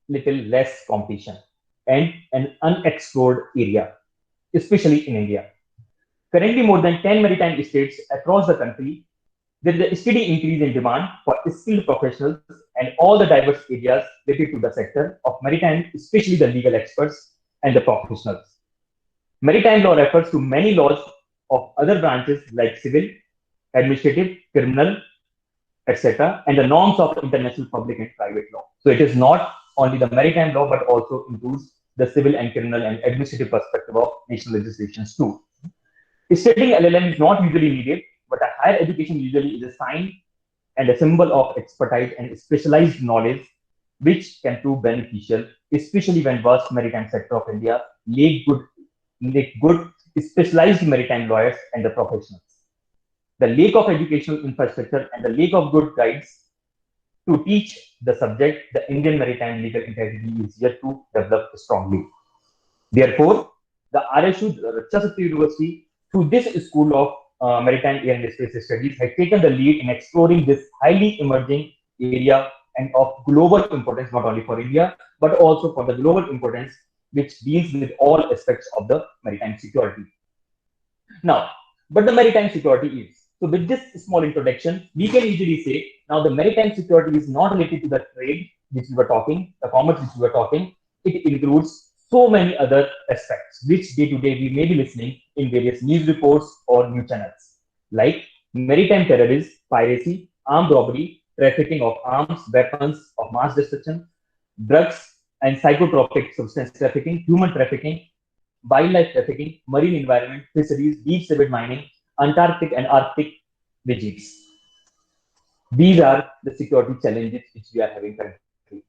little less competition and an unexplored area, especially in India. Currently, more than 10 maritime states across the country, there is a steady increase in demand for skilled professionals and all the diverse areas related to the sector of maritime, especially the legal experts and the professionals. Maritime law refers to many laws of other branches like civil, administrative, criminal, etc., and the norms of international public and private law. So it is not only the maritime law, but also includes the civil and criminal and administrative perspective of national legislations too. Studying LLM is not usually needed, but a higher education usually is a sign and a symbol of expertise and specialized knowledge, which can prove beneficial, especially when vast maritime sector of India lack good specialized maritime lawyers and the professionals. The lack of educational infrastructure and the lack of good guides to teach the subject, the Indian maritime legal integrity is yet to develop strongly. Therefore, the RSU, Raksha Shakti University, through this School of Maritime Air and Space Studies, has taken the lead in exploring this highly emerging area and of global importance, not only for India, but also for the global importance, which deals with all aspects of the maritime security. Now, but the maritime security is. So with this small introduction, we can easily say, now the maritime security is not related to the trade, which we were talking, the commerce which we were talking. It includes so many other aspects, which day to day we may be listening in various news reports or news channels, like maritime terrorism, piracy, armed robbery, trafficking of arms, weapons of mass destruction, drugs and psychotropic substance trafficking, human trafficking, wildlife trafficking, marine environment, fisheries, deep sea mining, Antarctic and Arctic regimes. These are the security challenges which we are having currently.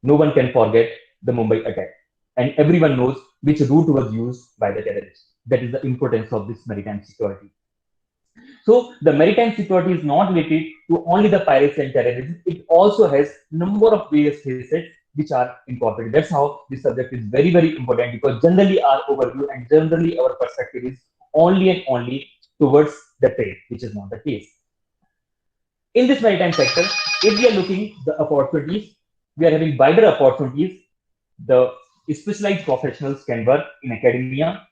No one can forget the Mumbai attack, and everyone knows which route was used by the terrorists. That is the importance of this maritime security. So the maritime security is not related to only the piracy and terrorism. It also has number of various facets which are incorporated. That's how this subject is very, very important, because generally our overview and generally our perspective is only and only towards the trade, which is not the case. In this maritime sector, if we are looking the opportunities, we are having wider opportunities. The specialized professionals can work in academia.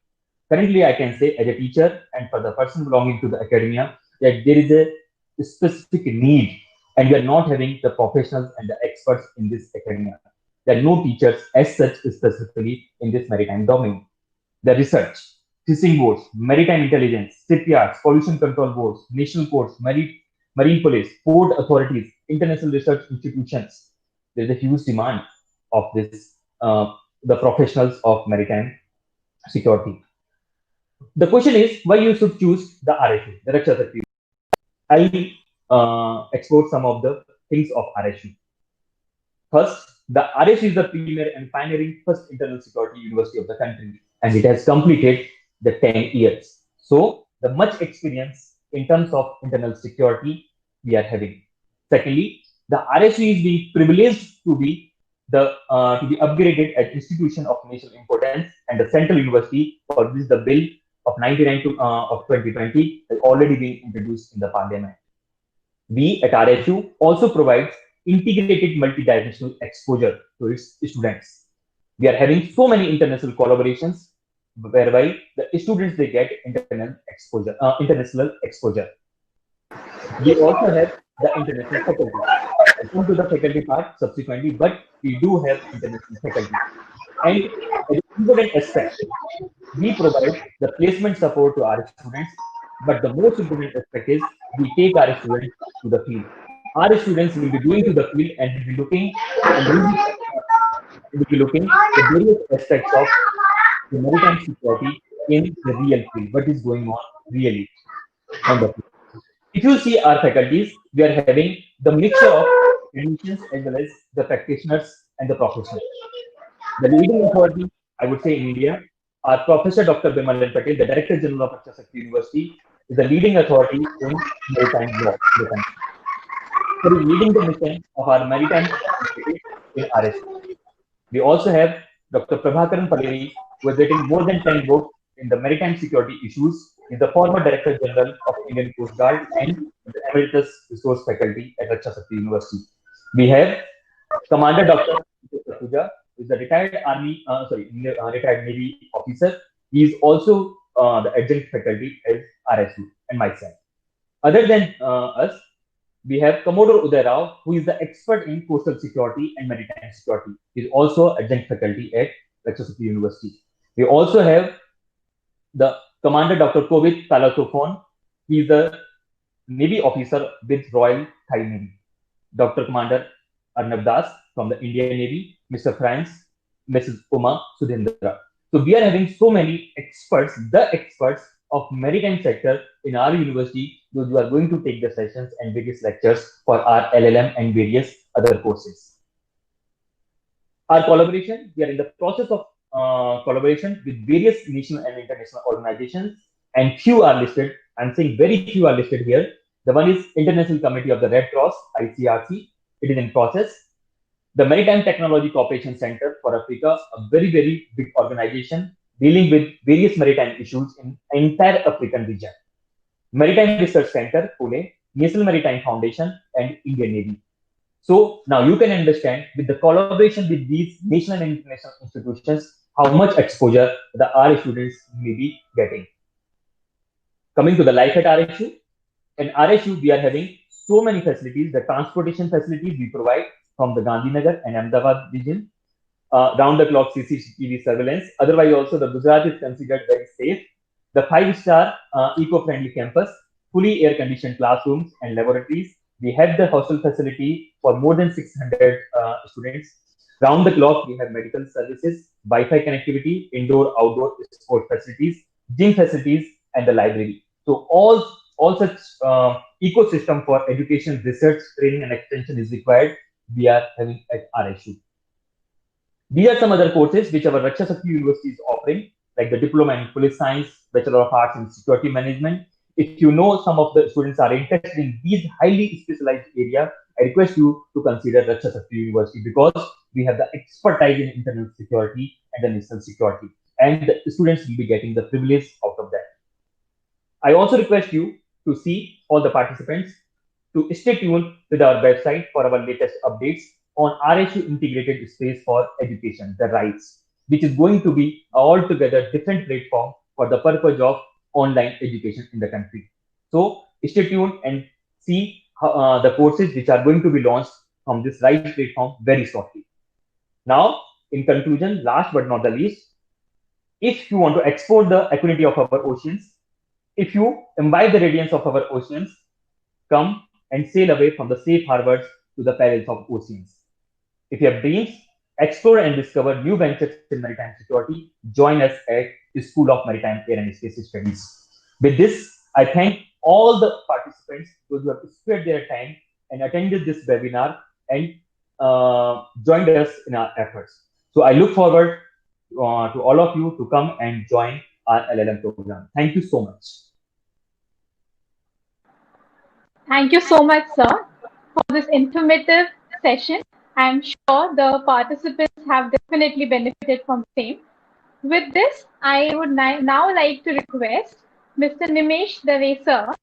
Currently, I can say as a teacher and for the person belonging to the academia, that there is a specific need, and we are not having the professionals and the experts in this academia. There are no teachers as such specifically in this maritime domain. The research, fishing boards, maritime intelligence, shipyards, pollution control boards, national courts, marine police, port authorities, international research institutions. There is a huge demand of this, the professionals of maritime security. The question is why you should choose the RSU, the Raksha Shakti. I'll explore some of the things of RSU. First, the RSU is the premier and pioneering first internal security university of the country, and it has completed the 10 years. So the much experience in terms of internal security we are having. Secondly, the RSU is being privileged to be upgraded as institution of national importance, and the central university for which the bill of 99 of 2020 has already been introduced in the parliament. We at RSU also provides integrated multidimensional exposure to its students. We are having so many international collaborations whereby the students they get international exposure. We also have the international faculty. I'll come to the faculty part subsequently, but we do have international faculty. And an important aspect, we provide the placement support to our students, but the most important aspect is we take our students to the field. Our students will be going to the field and will be looking at various aspects of the maritime security in the real field, what is going on really on the field. If you see our faculties, we are having the mixture of clinicians as well as the practitioners and the professionals. The leading authority, I would say in India, our Professor Dr. Bimal Patel, the Director General of Raksha Shakti University, is the leading authority in maritime law. So he is leading the mission of our maritime in RSU. We also have Dr. Prabhakaran Paleri, who has written more than 10 books in the maritime security issues. He is the former Director General of Indian Coast Guard and the Emeritus Resource Faculty at Raksha Shakti University. We have Commander Dr. Sakuja, who is a retired retired Navy officer. He is also the adjunct faculty as RSU and myself. Other than us, we have Commodore Uday Rao, who is the expert in coastal security and maritime security. He is also adjunct faculty at Raksha Shakti University. We also have the Commander Dr. Kovit Talatofon. He is a Navy officer with Royal Thai Navy. Dr. Commander Arnab Das from the Indian Navy, Mr. France, Mrs. Uma Sudhindra. So we are having so many experts, the experts of maritime sector in our university, those who are going to take the sessions and various lectures for our LLM and various other courses. Our collaboration, we are in the process of collaboration with various national and international organizations, and few are listed. I'm saying very few are listed here. The one is International Committee of the Red Cross, ICRC. It is in process. The Maritime Technology Cooperation Center for Africa, a very, very big organization dealing with various maritime issues in the entire African region. Maritime Research Center, Pune, National Maritime Foundation, and Indian Navy. So now you can understand with the collaboration with these national and international institutions, how much exposure the RA students may be getting. Coming to the life at RSU, in RSU, we are having so many facilities. The transportation facilities we provide from the Gandhinagar and Ahmedabad region, round-the-clock CCTV surveillance. Otherwise, also the Gujarat is considered very safe. The 5-star eco-friendly campus, fully air-conditioned classrooms and laboratories. We have the hostel facility for more than 600 students. Round the clock, we have medical services, Wi-Fi connectivity, indoor-outdoor sport facilities, gym facilities, and the library. So all such ecosystem for education, research, training, and extension is required. We are having at RSU. These are some other courses which our Raksha Shakti University is offering, like the Diploma in Police Science, Bachelor of Arts in Security Management. If you know some of the students are interested in these highly specialized areas, I request you to consider Raksha Shakti University because we have the expertise in internal security and the national security, and the students will be getting the privilege out of that. I also request you to see all the participants to stay tuned with our website for our latest updates on RSU Integrated Space for Education, the RISE, which is going to be altogether different platform for the purpose of online education in the country. So stay tuned and see the courses which are going to be launched from this RISE platform very shortly. Now, in conclusion, last but not the least, if you want to explore the equity of our oceans, if you imbibe the radiance of our oceans, come and sail away from the safe harbors to the perils of oceans. If you have dreams, explore and discover new ventures in maritime security, join us at the School of Maritime, Air and Space Studies. With this, I thank all the participants those who have spared their time and attended this webinar and joined us in our efforts. So I look forward to all of you to come and join our LLM program. Thank you so much. Thank you so much, sir, for this informative session. I'm sure the participants have definitely benefited from the same. With this, I would now like to request Mr. Nimesh Dave, sir,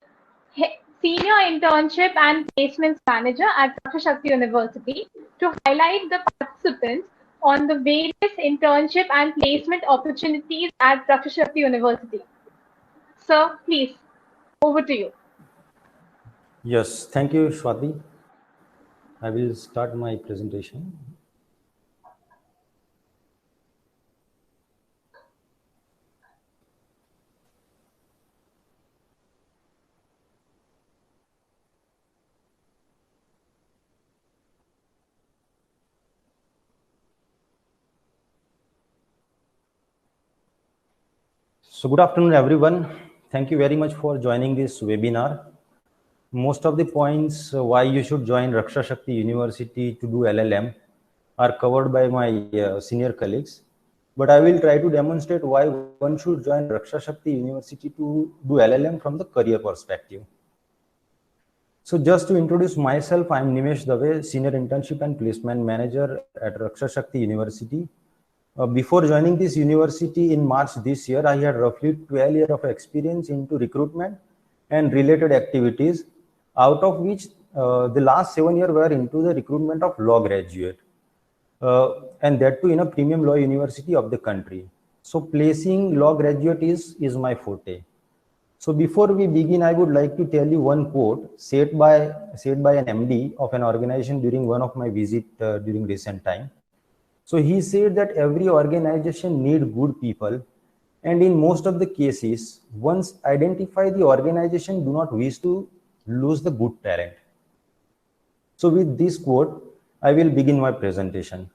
Senior Internship and Placements Manager at Raksha Shakti University, to highlight the participants on the various internship and placement opportunities at Raksha Shakti University. Sir, please, over to you. Yes, thank you, Swati. I will start my presentation. So good afternoon, everyone. Thank you very much for joining this webinar. Most of the points why you should join Raksha Shakti University to do LLM are covered by my senior colleagues. But I will try to demonstrate why one should join Raksha Shakti University to do LLM from the career perspective. So just to introduce myself, I am Nimesh Dave, Senior Internship and Placement Manager at Raksha Shakti University. Before joining this university in March this year, I had roughly 12 years of experience into recruitment and related activities, out of which the last 7 years were into the recruitment of law graduate, and that too in a premium law university of the country. So placing law graduate is my forte. So before we begin, I would like to tell you one quote said by an MD of an organization during one of my visit during recent time. So he said that every organization need good people, and in most of the cases, once identify the organization do not wish to lose the good talent. So with this quote, I will begin my presentation.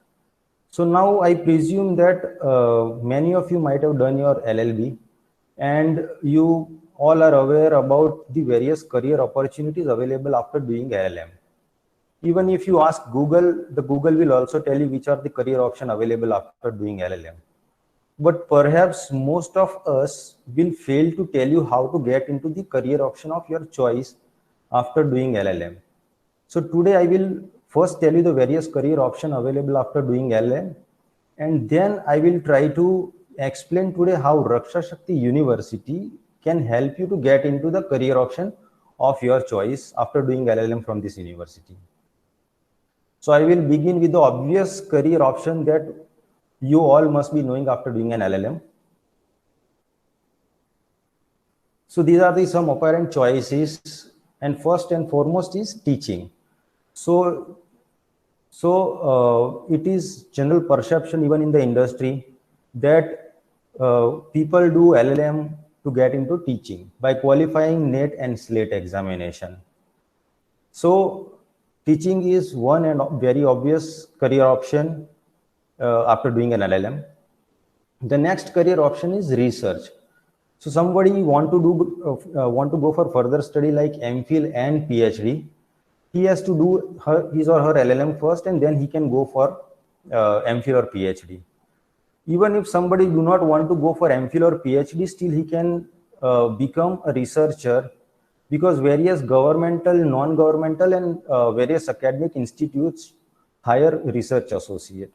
So now I presume that many of you might have done your LLB, and you all are aware about the various career opportunities available after doing LLM. Even if you ask Google, the Google will also tell you which are the career options available after doing LLM. But perhaps most of us will fail to tell you how to get into the career option of your choice after doing LLM. So today I will first tell you the various career options available after doing LLM, and then I will try to explain today how Raksha Shakti University can help you to get into the career option of your choice after doing LLM from this university. So I will begin with the obvious career option that you all must be knowing after doing an LLM. So these are the some apparent choices, and first and foremost is teaching. So it is general perception even in the industry that people do LLM to get into teaching by qualifying NET and SLATE examination. So teaching is one and very obvious career option after doing an LLM. The next career option is research. So somebody want to go for further study like MPhil and PhD. He has to do his or her LLM first, and then he can go for MPhil or PhD. Even if somebody do not want to go for MPhil or PhD, still he can become a researcher, because various governmental, non-governmental, and various academic institutes hire research associate.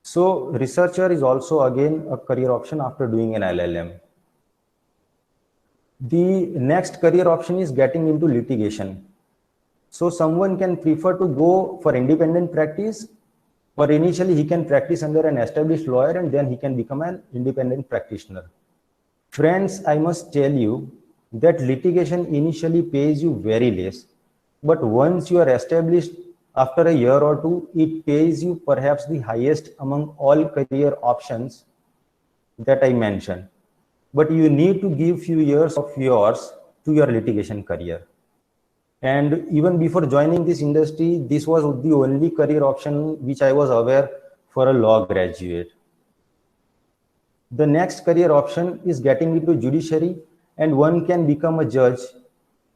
So researcher is also again a career option after doing an LLM. The next career option is getting into litigation. So someone can prefer to go for independent practice, or initially he can practice under an established lawyer and then he can become an independent practitioner. Friends, I must tell you that litigation initially pays you very less, but once you are established after a year or two, it pays you perhaps the highest among all career options that I mentioned. But you need to give few years of yours to your litigation career. And even before joining this industry, this was the only career option which I was aware for a law graduate. The next career option is getting into judiciary, and one can become a judge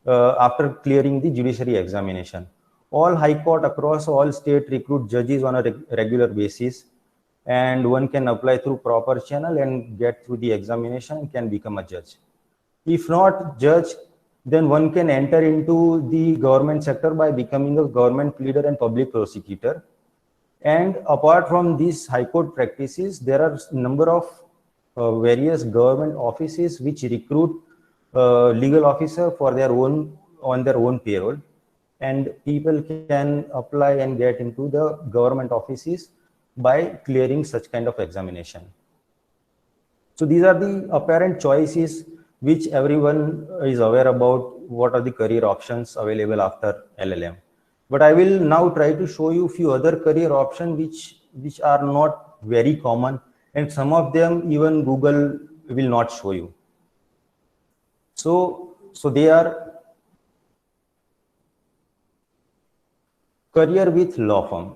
after clearing the judiciary examination. All high court across all state recruit judges on a regular basis, and one can apply through proper channel and get through the examination and can become a judge. If not judge, then one can enter into the government sector by becoming a government pleader and public prosecutor. And apart from these high court practices, there are a number of various government offices which recruit legal officer for on their own payroll, and people can apply and get into the government offices by clearing such kind of examination. So these are the apparent choices which everyone is aware about, what are the career options available after LLM. But I will now try to show you a few other career options which are not very common, and some of them even Google will not show you. So they are career with law firm.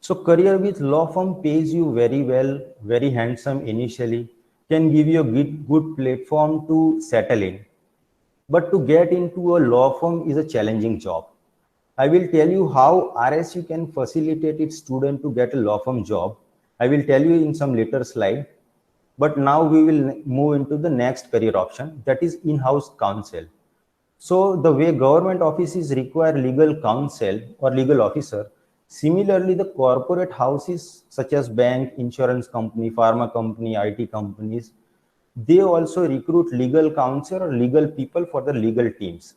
So career with law firm pays you very well, very handsome initially, can give you a good platform to settle in. But to get into a law firm is a challenging job. I will tell you how RSU can facilitate its student to get a law firm job. I will tell you in some later slide. But now we will move into the next career option, that is in-house counsel. So the way government offices require legal counsel or legal officer, similarly the corporate houses such as bank, insurance company, pharma company, IT companies, they also recruit legal counsel or legal people for the legal teams.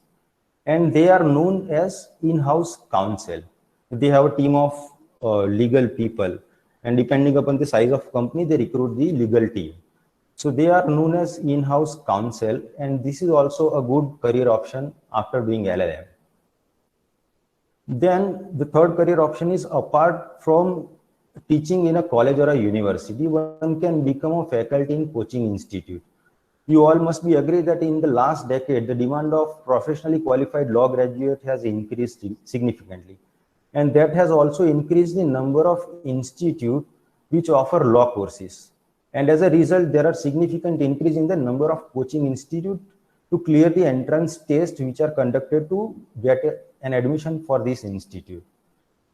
and they are known as in-house counsel. They have a team of legal people, and depending upon the size of company, they recruit the legal team. So they are known as in-house counsel, and this is also a good career option after doing LLM. Then the third career option is, apart from teaching in a college or a university, one can become a faculty in coaching institute. You all must be agree that in the last decade, the demand of professionally qualified law graduate has increased significantly. And that has also increased the number of institutes which offer law courses. And as a result, there are significant increase in the number of coaching institutes to clear the entrance test which are conducted to get an admission for this institute.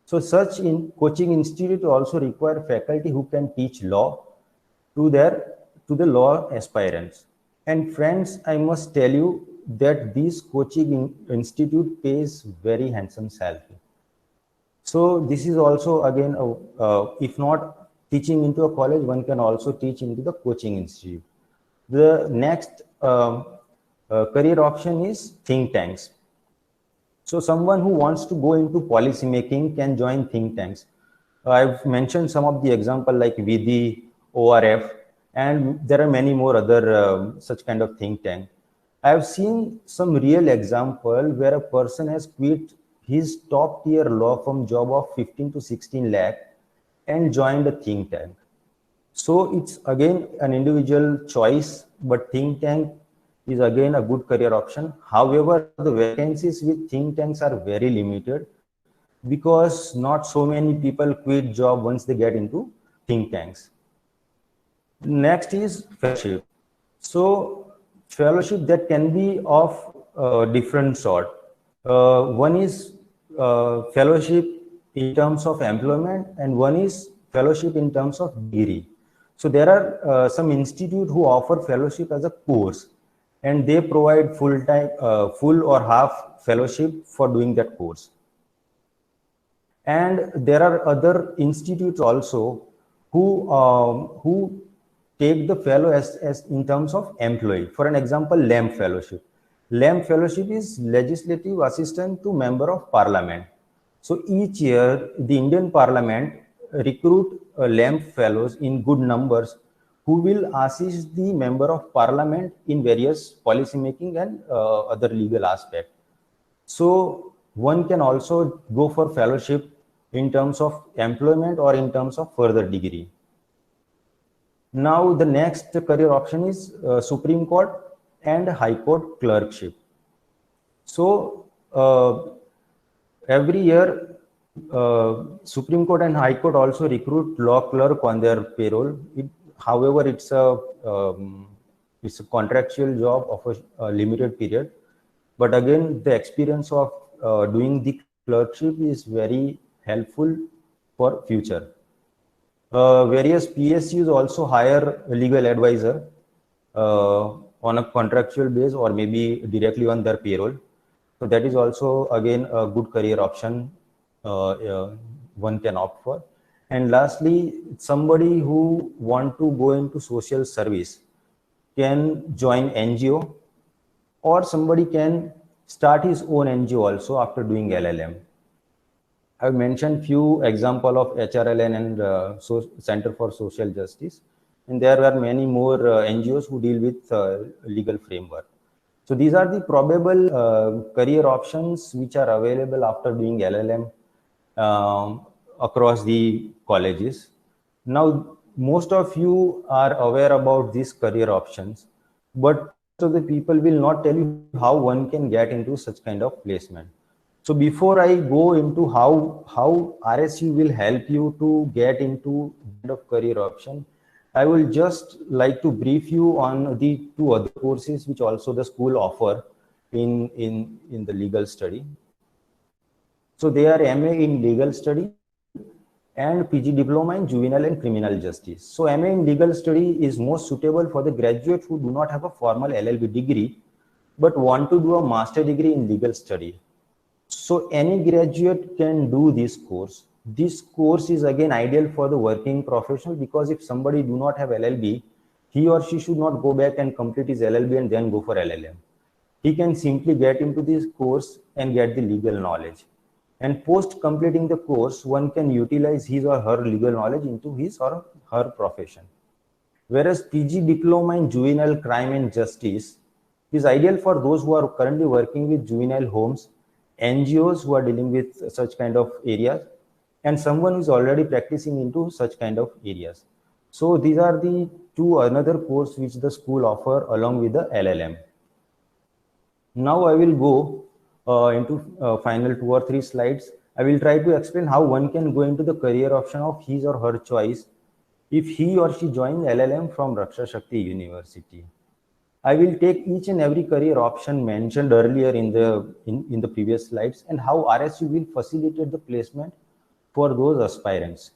So such coaching institute also require faculty who can teach law to the law aspirants. And friends, I must tell you that this coaching institute pays very handsome salary. So this is also again, if not teaching into a college, one can also teach into the coaching institute. The next career option is think tanks. So someone who wants to go into policy making can join think tanks. I've mentioned some of the example like VD, ORF, and there are many more other such kind of think tank. I have seen some real example where a person has quit his top tier law firm job of 15 to 16 lakh and joined a think tank. So it's again an individual choice, but think tank is again a good career option. However, the vacancies with think tanks are very limited because not so many people quit job once they get into think tanks. Next is fellowship. So fellowship that can be of different sort. One is fellowship in terms of employment, and one is fellowship in terms of degree. So there are some institutes who offer fellowship as a course, and they provide full or half fellowship for doing that course. And there are other institutes also who take the fellow as in terms of employee. For an example, LAMP fellowship. LAMP fellowship is Legislative Assistant to Member of Parliament. So each year, the Indian Parliament recruit LAMP fellows in good numbers who will assist the Member of Parliament in various policy making and other legal aspects. So one can also go for fellowship in terms of employment or in terms of further degree. Now the next career option is Supreme Court and High Court clerkship. So every year Supreme Court and High Court also recruit law clerk on their payroll. However, it's a contractual job of a limited period. But again, the experience of doing the clerkship is very helpful for future. Various PSUs also hire a legal advisor on a contractual base or maybe directly on their payroll. So that is also again a good career option one can opt for. And lastly, somebody who want to go into social service can join NGO, or somebody can start his own NGO also after doing LLM. I've mentioned few example of HRLN and Center for Social Justice, and there are many more NGOs who deal with legal framework. So these are the probable career options which are available after doing LLM across the colleges. Now, most of you are aware about these career options, but most of the people will not tell you how one can get into such kind of placement. So before I go into how RSU will help you to get into kind of career option, I will just like to brief you on the two other courses which also the school offer in the legal study. So they are MA in legal study and PG diploma in juvenile and criminal justice. So MA in legal study is most suitable for the graduates who do not have a formal LLB degree but want to do a master degree in legal study. So any graduate can do this course. This course is again ideal for the working professional, because if somebody do not have LLB, he or she should not go back and complete his LLB and then go for LLM. he can simply get into this course and get the legal knowledge. And post completing the course, one can utilize his or her legal knowledge into his or her profession. Whereas PG Diploma in Juvenile Crime and Justice is ideal for those who are currently working with juvenile homes, NGOs who are dealing with such kind of areas, and someone who is already practicing into such kind of areas. So these are the two another course which the school offer along with the LLM. Now I will go into final 2 or 3 slides. I will try to explain how one can go into the career option of his or her choice if he or she joins LLM from Raksha Shakti University. I will take each and every career option mentioned earlier in the previous slides and how RSU will facilitate the placement for those aspirants.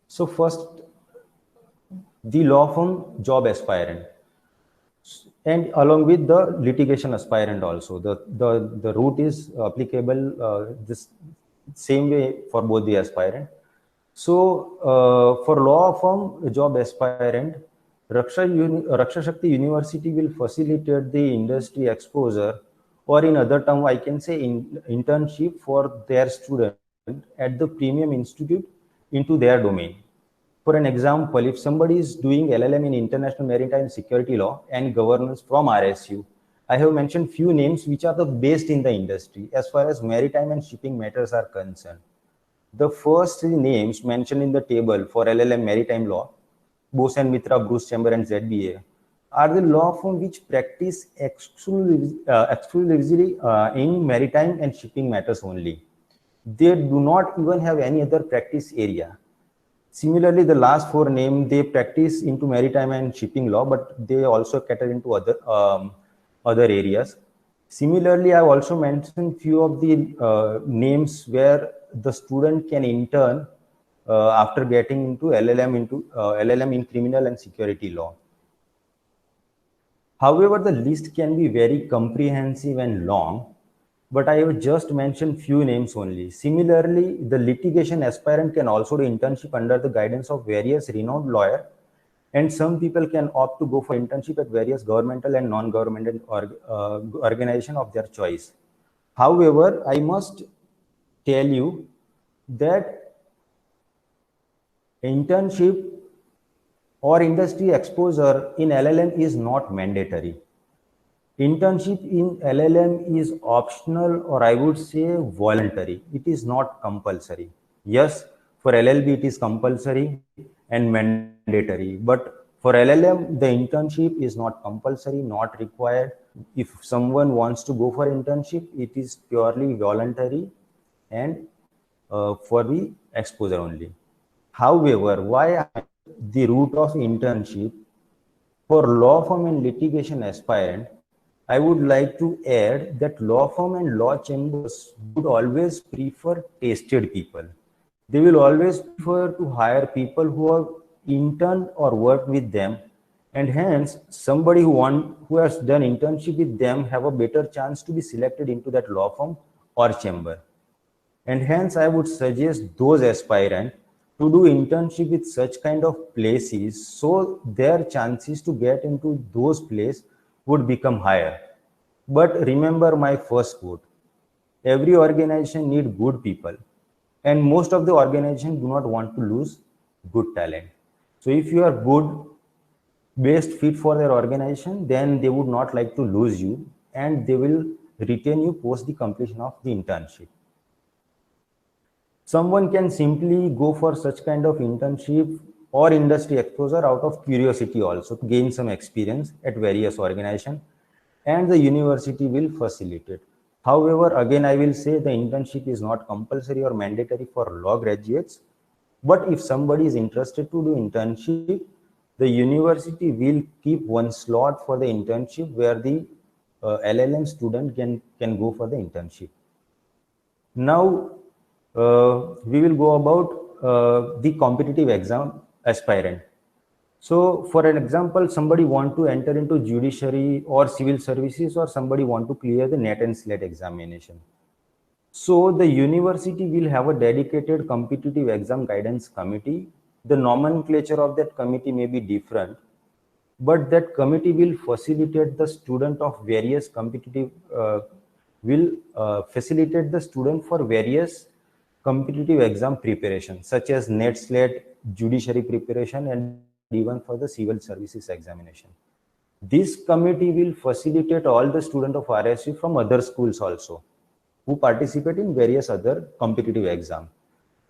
So first, the law firm job aspirant, and along with the litigation aspirant also. The route is applicable this same way for both the aspirant. So for law firm job aspirant, Raksha Shakti University will facilitate the industry exposure, or in other term, I can say internship for their student at the premium institute into their domain. For an example, if somebody is doing LLM in International Maritime Security Law and Governance from RSU, I have mentioned few names which are the best in the industry as far as maritime and shipping matters are concerned. The first 3 names mentioned in the table for LLM Maritime Law, Bose and Mitra, Bruce Chamber and ZBA, are the law firm which practice exclusively in maritime and shipping matters only. They do not even have any other practice area. Similarly, the last 4 names, they practice into maritime and shipping law, but they also cater into other areas. Similarly, I also mentioned few of the names where the student can intern after getting into LLM in criminal and security law. However, the list can be very comprehensive and long, but I have just mentioned few names only. Similarly, the litigation aspirant can also do internship under the guidance of various renowned lawyers, and some people can opt to go for internship at various governmental and non-governmental organizations of their choice. However, I must tell you that internship or industry exposure in LLM is not mandatory. Internship in LLM is optional, or I would say voluntary. It is not compulsory. Yes, for LLB it is compulsory and mandatory, but for LLM the internship is not compulsory, not required. If someone wants to go for internship, it is purely voluntary and for the exposure only. However, why the route of internship for law firm and litigation aspirant, I would like to add that law firm and law chambers would always prefer tested people. They will always prefer to hire people who have interned or worked with them, and hence somebody who has done internship with them have a better chance to be selected into that law firm or chamber. And hence I would suggest those aspirants to do internship with such kind of places, so their chances to get into those places would become higher. But remember my first quote: every organization needs good people, and most of the organizations do not want to lose good talent. So if you are good, best fit for their organization, then they would not like to lose you, and they will retain you post the completion of the internship. Someone can simply go for such kind of internship or industry exposure out of curiosity also, to gain some experience at various organizations, and the university will facilitate. However, again, I will say the internship is not compulsory or mandatory for law graduates, but if somebody is interested to do internship, the university will keep one slot for the internship where the LLM student can go for the internship. Now, we will go about the competitive exam aspirant. So for an example, somebody want to enter into judiciary or civil services, or somebody want to clear the NET and SLET examination. So the university will have a dedicated competitive exam guidance committee. The nomenclature of that committee may be different, but that committee will facilitate the student of various competitive facilitate the student for various competitive exam preparation, such as NET, SLAT, judiciary preparation, and even for the civil services examination. This committee will facilitate all the students of RSU from other schools also, who participate in various other competitive exams.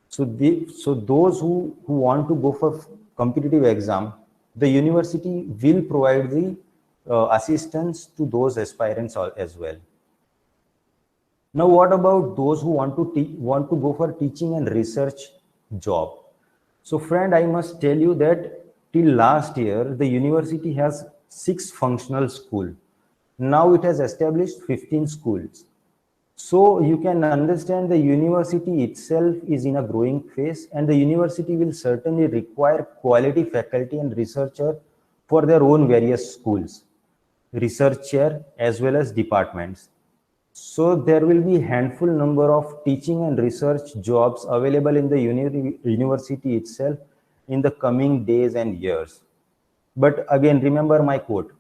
So those who want to go for competitive exam, the university will provide the assistance to those aspirants as well. Now, what about those who want to go for teaching and research job? So, friend, I must tell you that till last year, the university has 6 functional schools. Now it has established 15 schools. So you can understand the university itself is in a growing phase, and the university will certainly require quality faculty and researcher for their own various schools, research chair as well as departments. So there will be handful number of teaching and research jobs available in the university itself in the coming days and years. But again, remember my quote: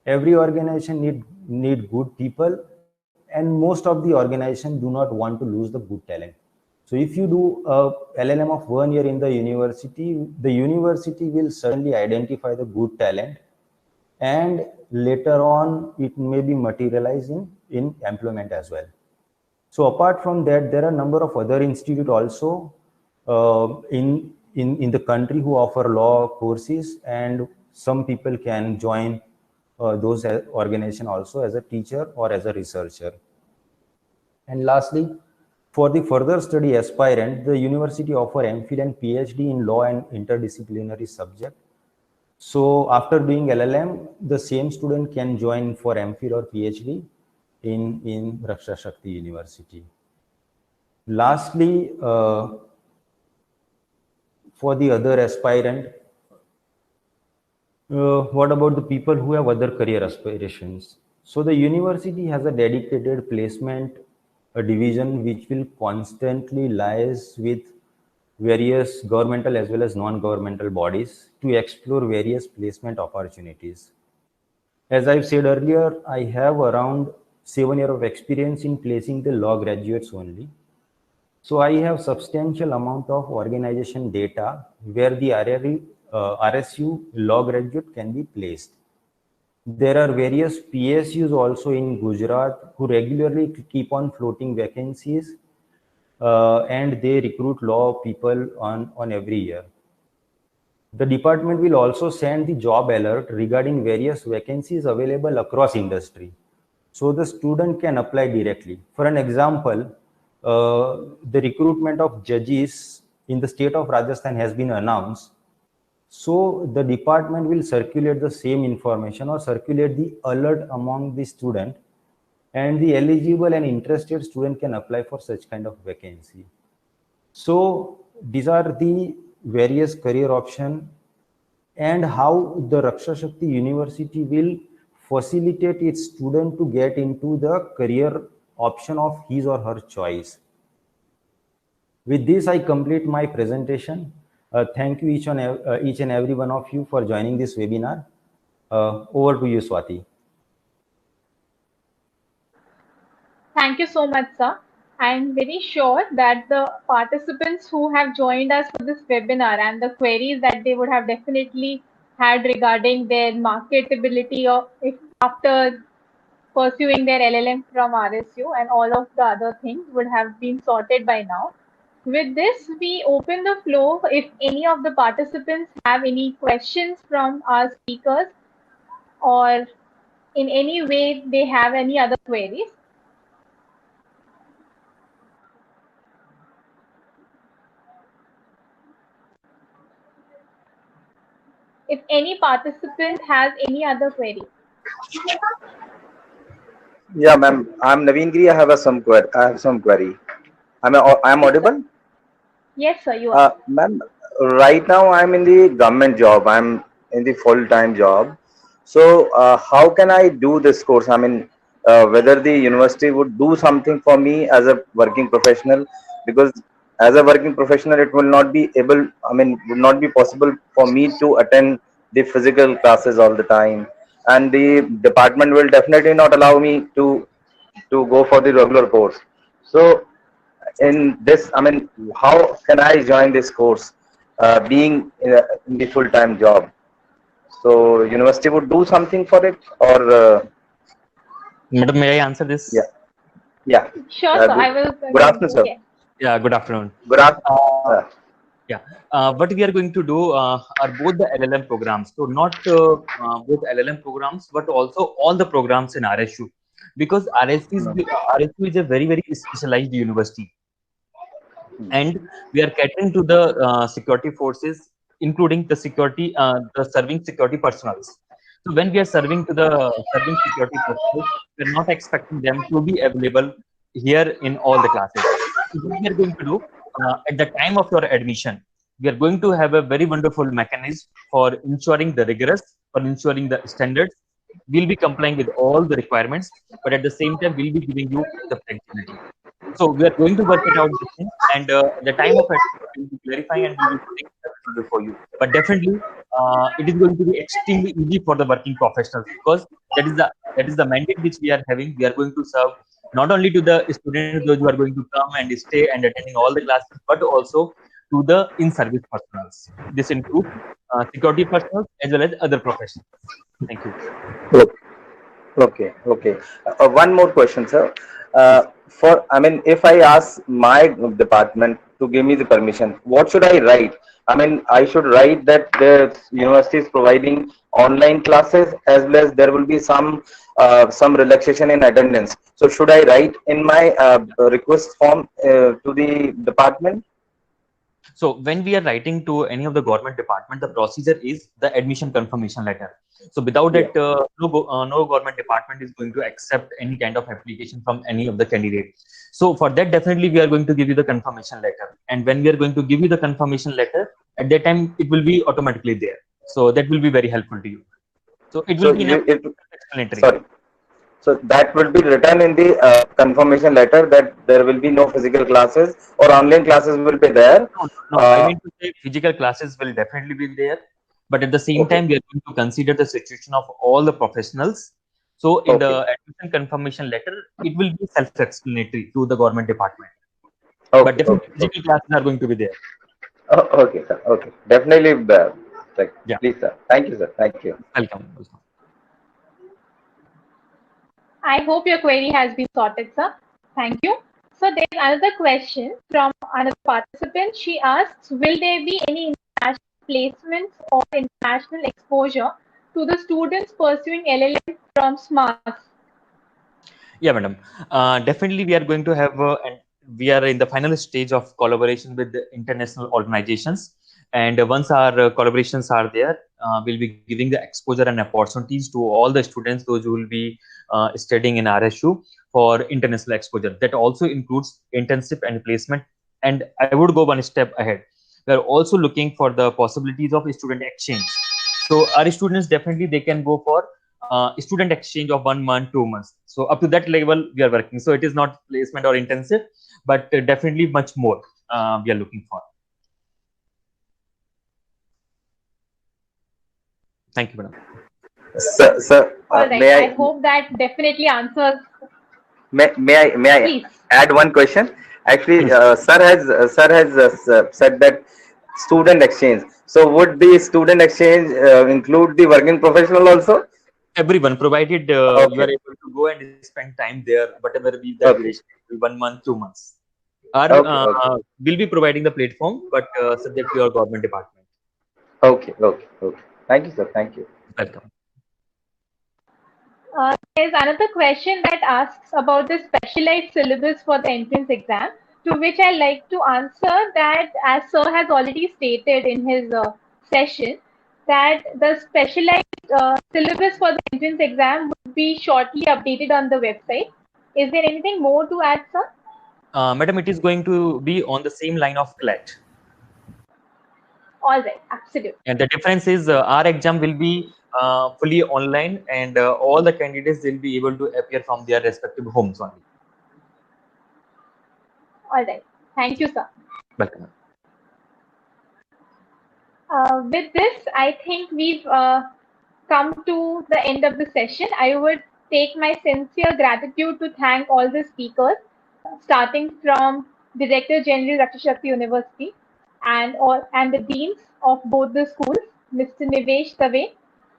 every organization need good people, and most of the organization do not want to lose the good talent. So if you do a LLM of 1 year in the university will certainly identify the good talent, and later on it may be materialized in employment as well. So apart from that, there are a number of other institutes also in the country who offer law courses, and some people can join those organizations also as a teacher or as a researcher. And lastly, for the further study aspirant, the university offer MPhil and PhD in law and interdisciplinary subject. So after doing LLM, the same student can join for MPhil or PhD in Raksha Shakti University. Lastly, for the other aspirant, what about the people who have other career aspirations? So the university has a dedicated placement division which will constantly liaise with various governmental as well as non-governmental bodies to explore various placement opportunities. As I've said earlier, I have around 7 years of experience in placing the law graduates only. So I have substantial amount of organization data where the RSU law graduate can be placed. There are various PSUs also in Gujarat who regularly keep on floating vacancies, and they recruit law people on every year. The department will also send the job alert regarding various vacancies available across industry, so the student can apply directly. For an example, the recruitment of judges in the state of Rajasthan has been announced. So the department will circulate the same information or circulate the alert among the student, and the eligible and interested student can apply for such kind of vacancy. So these are the various career options and how the Raksha Shakti University will facilitate its student to get into the career option of his or her choice. With this, I complete my presentation. Thank you each and every one of you for joining this webinar. Over to you, Swati. Thank you so much, sir. I'm very sure that the participants who have joined us for this webinar and the queries that they would have definitely had regarding their marketability or if after pursuing their LLM from RSU and all of the other things would have been sorted by now. With this, we open the floor if any of the participants have any questions from our speakers or in any way they have any other queries. If any participant has any other query. Yeah, ma'am. I'm Naveen Giri. I have some query. I'm audible? Yes, sir, you are. Ma'am, right now I'm in the government job. I'm in the full-time job. So how can I do this course? I mean, whether the university would do something for me as a working professional, because as a working professional, it will not be would not be possible for me to attend the physical classes all the time, and the department will definitely not allow me to go for the regular course. So in this, I mean, how can I join this course, being in the full-time job? So university would do something for it, or Madam, may I answer this? yeah, yeah. Sure, sir. I will. Good afternoon, sir. Okay. Yeah, good afternoon. Good afternoon. What we are going to do are both the LLM programs. So not both LLM programs, but also all the programs in RSU, because RSU is a very, very specialized university, and we are catering to the security forces, including the serving security personnel. So when we are serving security personnel, we are not expecting them to be available here in all the classes. So what we are going to do at the time of your admission, we are going to have a very wonderful mechanism for ensuring the rigorous, for ensuring the standards. We'll be complying with all the requirements, but at the same time, we'll be giving you the flexibility. So we are going to work it out, and at the time of it, we'll be clarifying and we'll be putting it before you. But definitely, it is going to be extremely easy for the working professionals, because that is the mandate which we are having. We are going to serve not only to the students those who are going to come and stay and attending all the classes, but also to the in-service personals. This includes security personnel as well as other professionals. Thank you. Okay, okay. One more question, sir. I mean, if I ask my department to give me the permission, what should I write? I mean, I should write that the university is providing online classes, as well as there will be some relaxation in attendance. So should I write in my request form to the department? So when we are writing to any of the government department, the procedure is the admission confirmation letter. So without it, no government department is going to accept any kind of application from any of the candidates. So for that, definitely we are going to give you the confirmation letter. And when we are going to give you the confirmation letter, at that time it will be automatically there. So that will be very helpful to you. So it will be explanatory. Sorry. So that will be written in the confirmation letter that there will be no physical classes, or online classes will be there. No, I mean to say physical classes will definitely be there, but at the same time, we are going to consider the situation of all the professionals. So in the admission confirmation letter, it will be self-explanatory to the government department. But definitely physical classes are going to be there. Oh, okay, sir. Okay, definitely. Please, sir. Thank you, sir. Thank you. Welcome. I hope your query has been sorted, sir. Thank you. So there's another question from another participant. She asks, will there be any international placements or international exposure to the students pursuing LLM from SMART? Yeah, madam. Definitely, we are going to have, and we are in the final stage of collaboration with the international organizations. And once our collaborations are there, we'll be giving the exposure and opportunities to all the students, those who will be studying in RSU for international exposure. That also includes internship and placement. And I would go one step ahead. We are also looking for the possibilities of student exchange. So our students, definitely they can go for student exchange of 1 month, 2 months. So up to that level we are working. So it is not placement or intensive, but definitely much more we are looking for. Thank you, madam. Sir, all right. I hope that definitely answers. May I add one question? Actually, sir has said that student exchange. So would the student exchange include the working professional also? Everyone, provided you are able to go and spend time there, whatever be the duration, 1 month, 2 months. We'll be providing the platform, but subject to your government department. Okay. Thank you, sir. Thank you. Welcome. There's another question that asks about the specialized syllabus for the entrance exam, to which I like to answer that, as sir has already stated in his session, that the specialized syllabus for the entrance exam would be shortly updated on the website. Is there anything more to add, sir? Madam, it is going to be on the same line of CLAT. All right, absolutely. And the difference is our exam will be fully online, and all the candidates will be able to appear from their respective homes only. All right. Thank you, sir. Welcome. With this, I think we've come to the end of the session. I would take my sincere gratitude to thank all the speakers, starting from Director General Raksha Shakti University and the deans of both the schools, Mr. Nivesh Dave,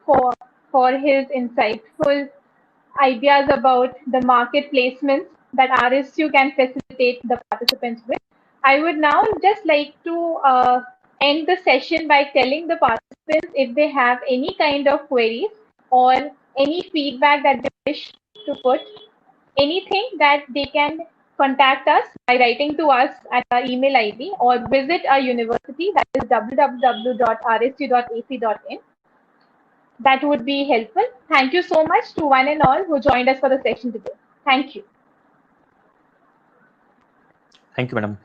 for his insightful ideas about the market placements that RSU can facilitate the participants with. I would now just like to end the session by telling the participants if they have any kind of queries or any feedback that they wish to put, anything that they can contact us by writing to us at our email ID or visit our university, that is www.rsu.ac.in. That would be helpful. Thank you so much to one and all who joined us for the session today. Thank you. Thank you, madam.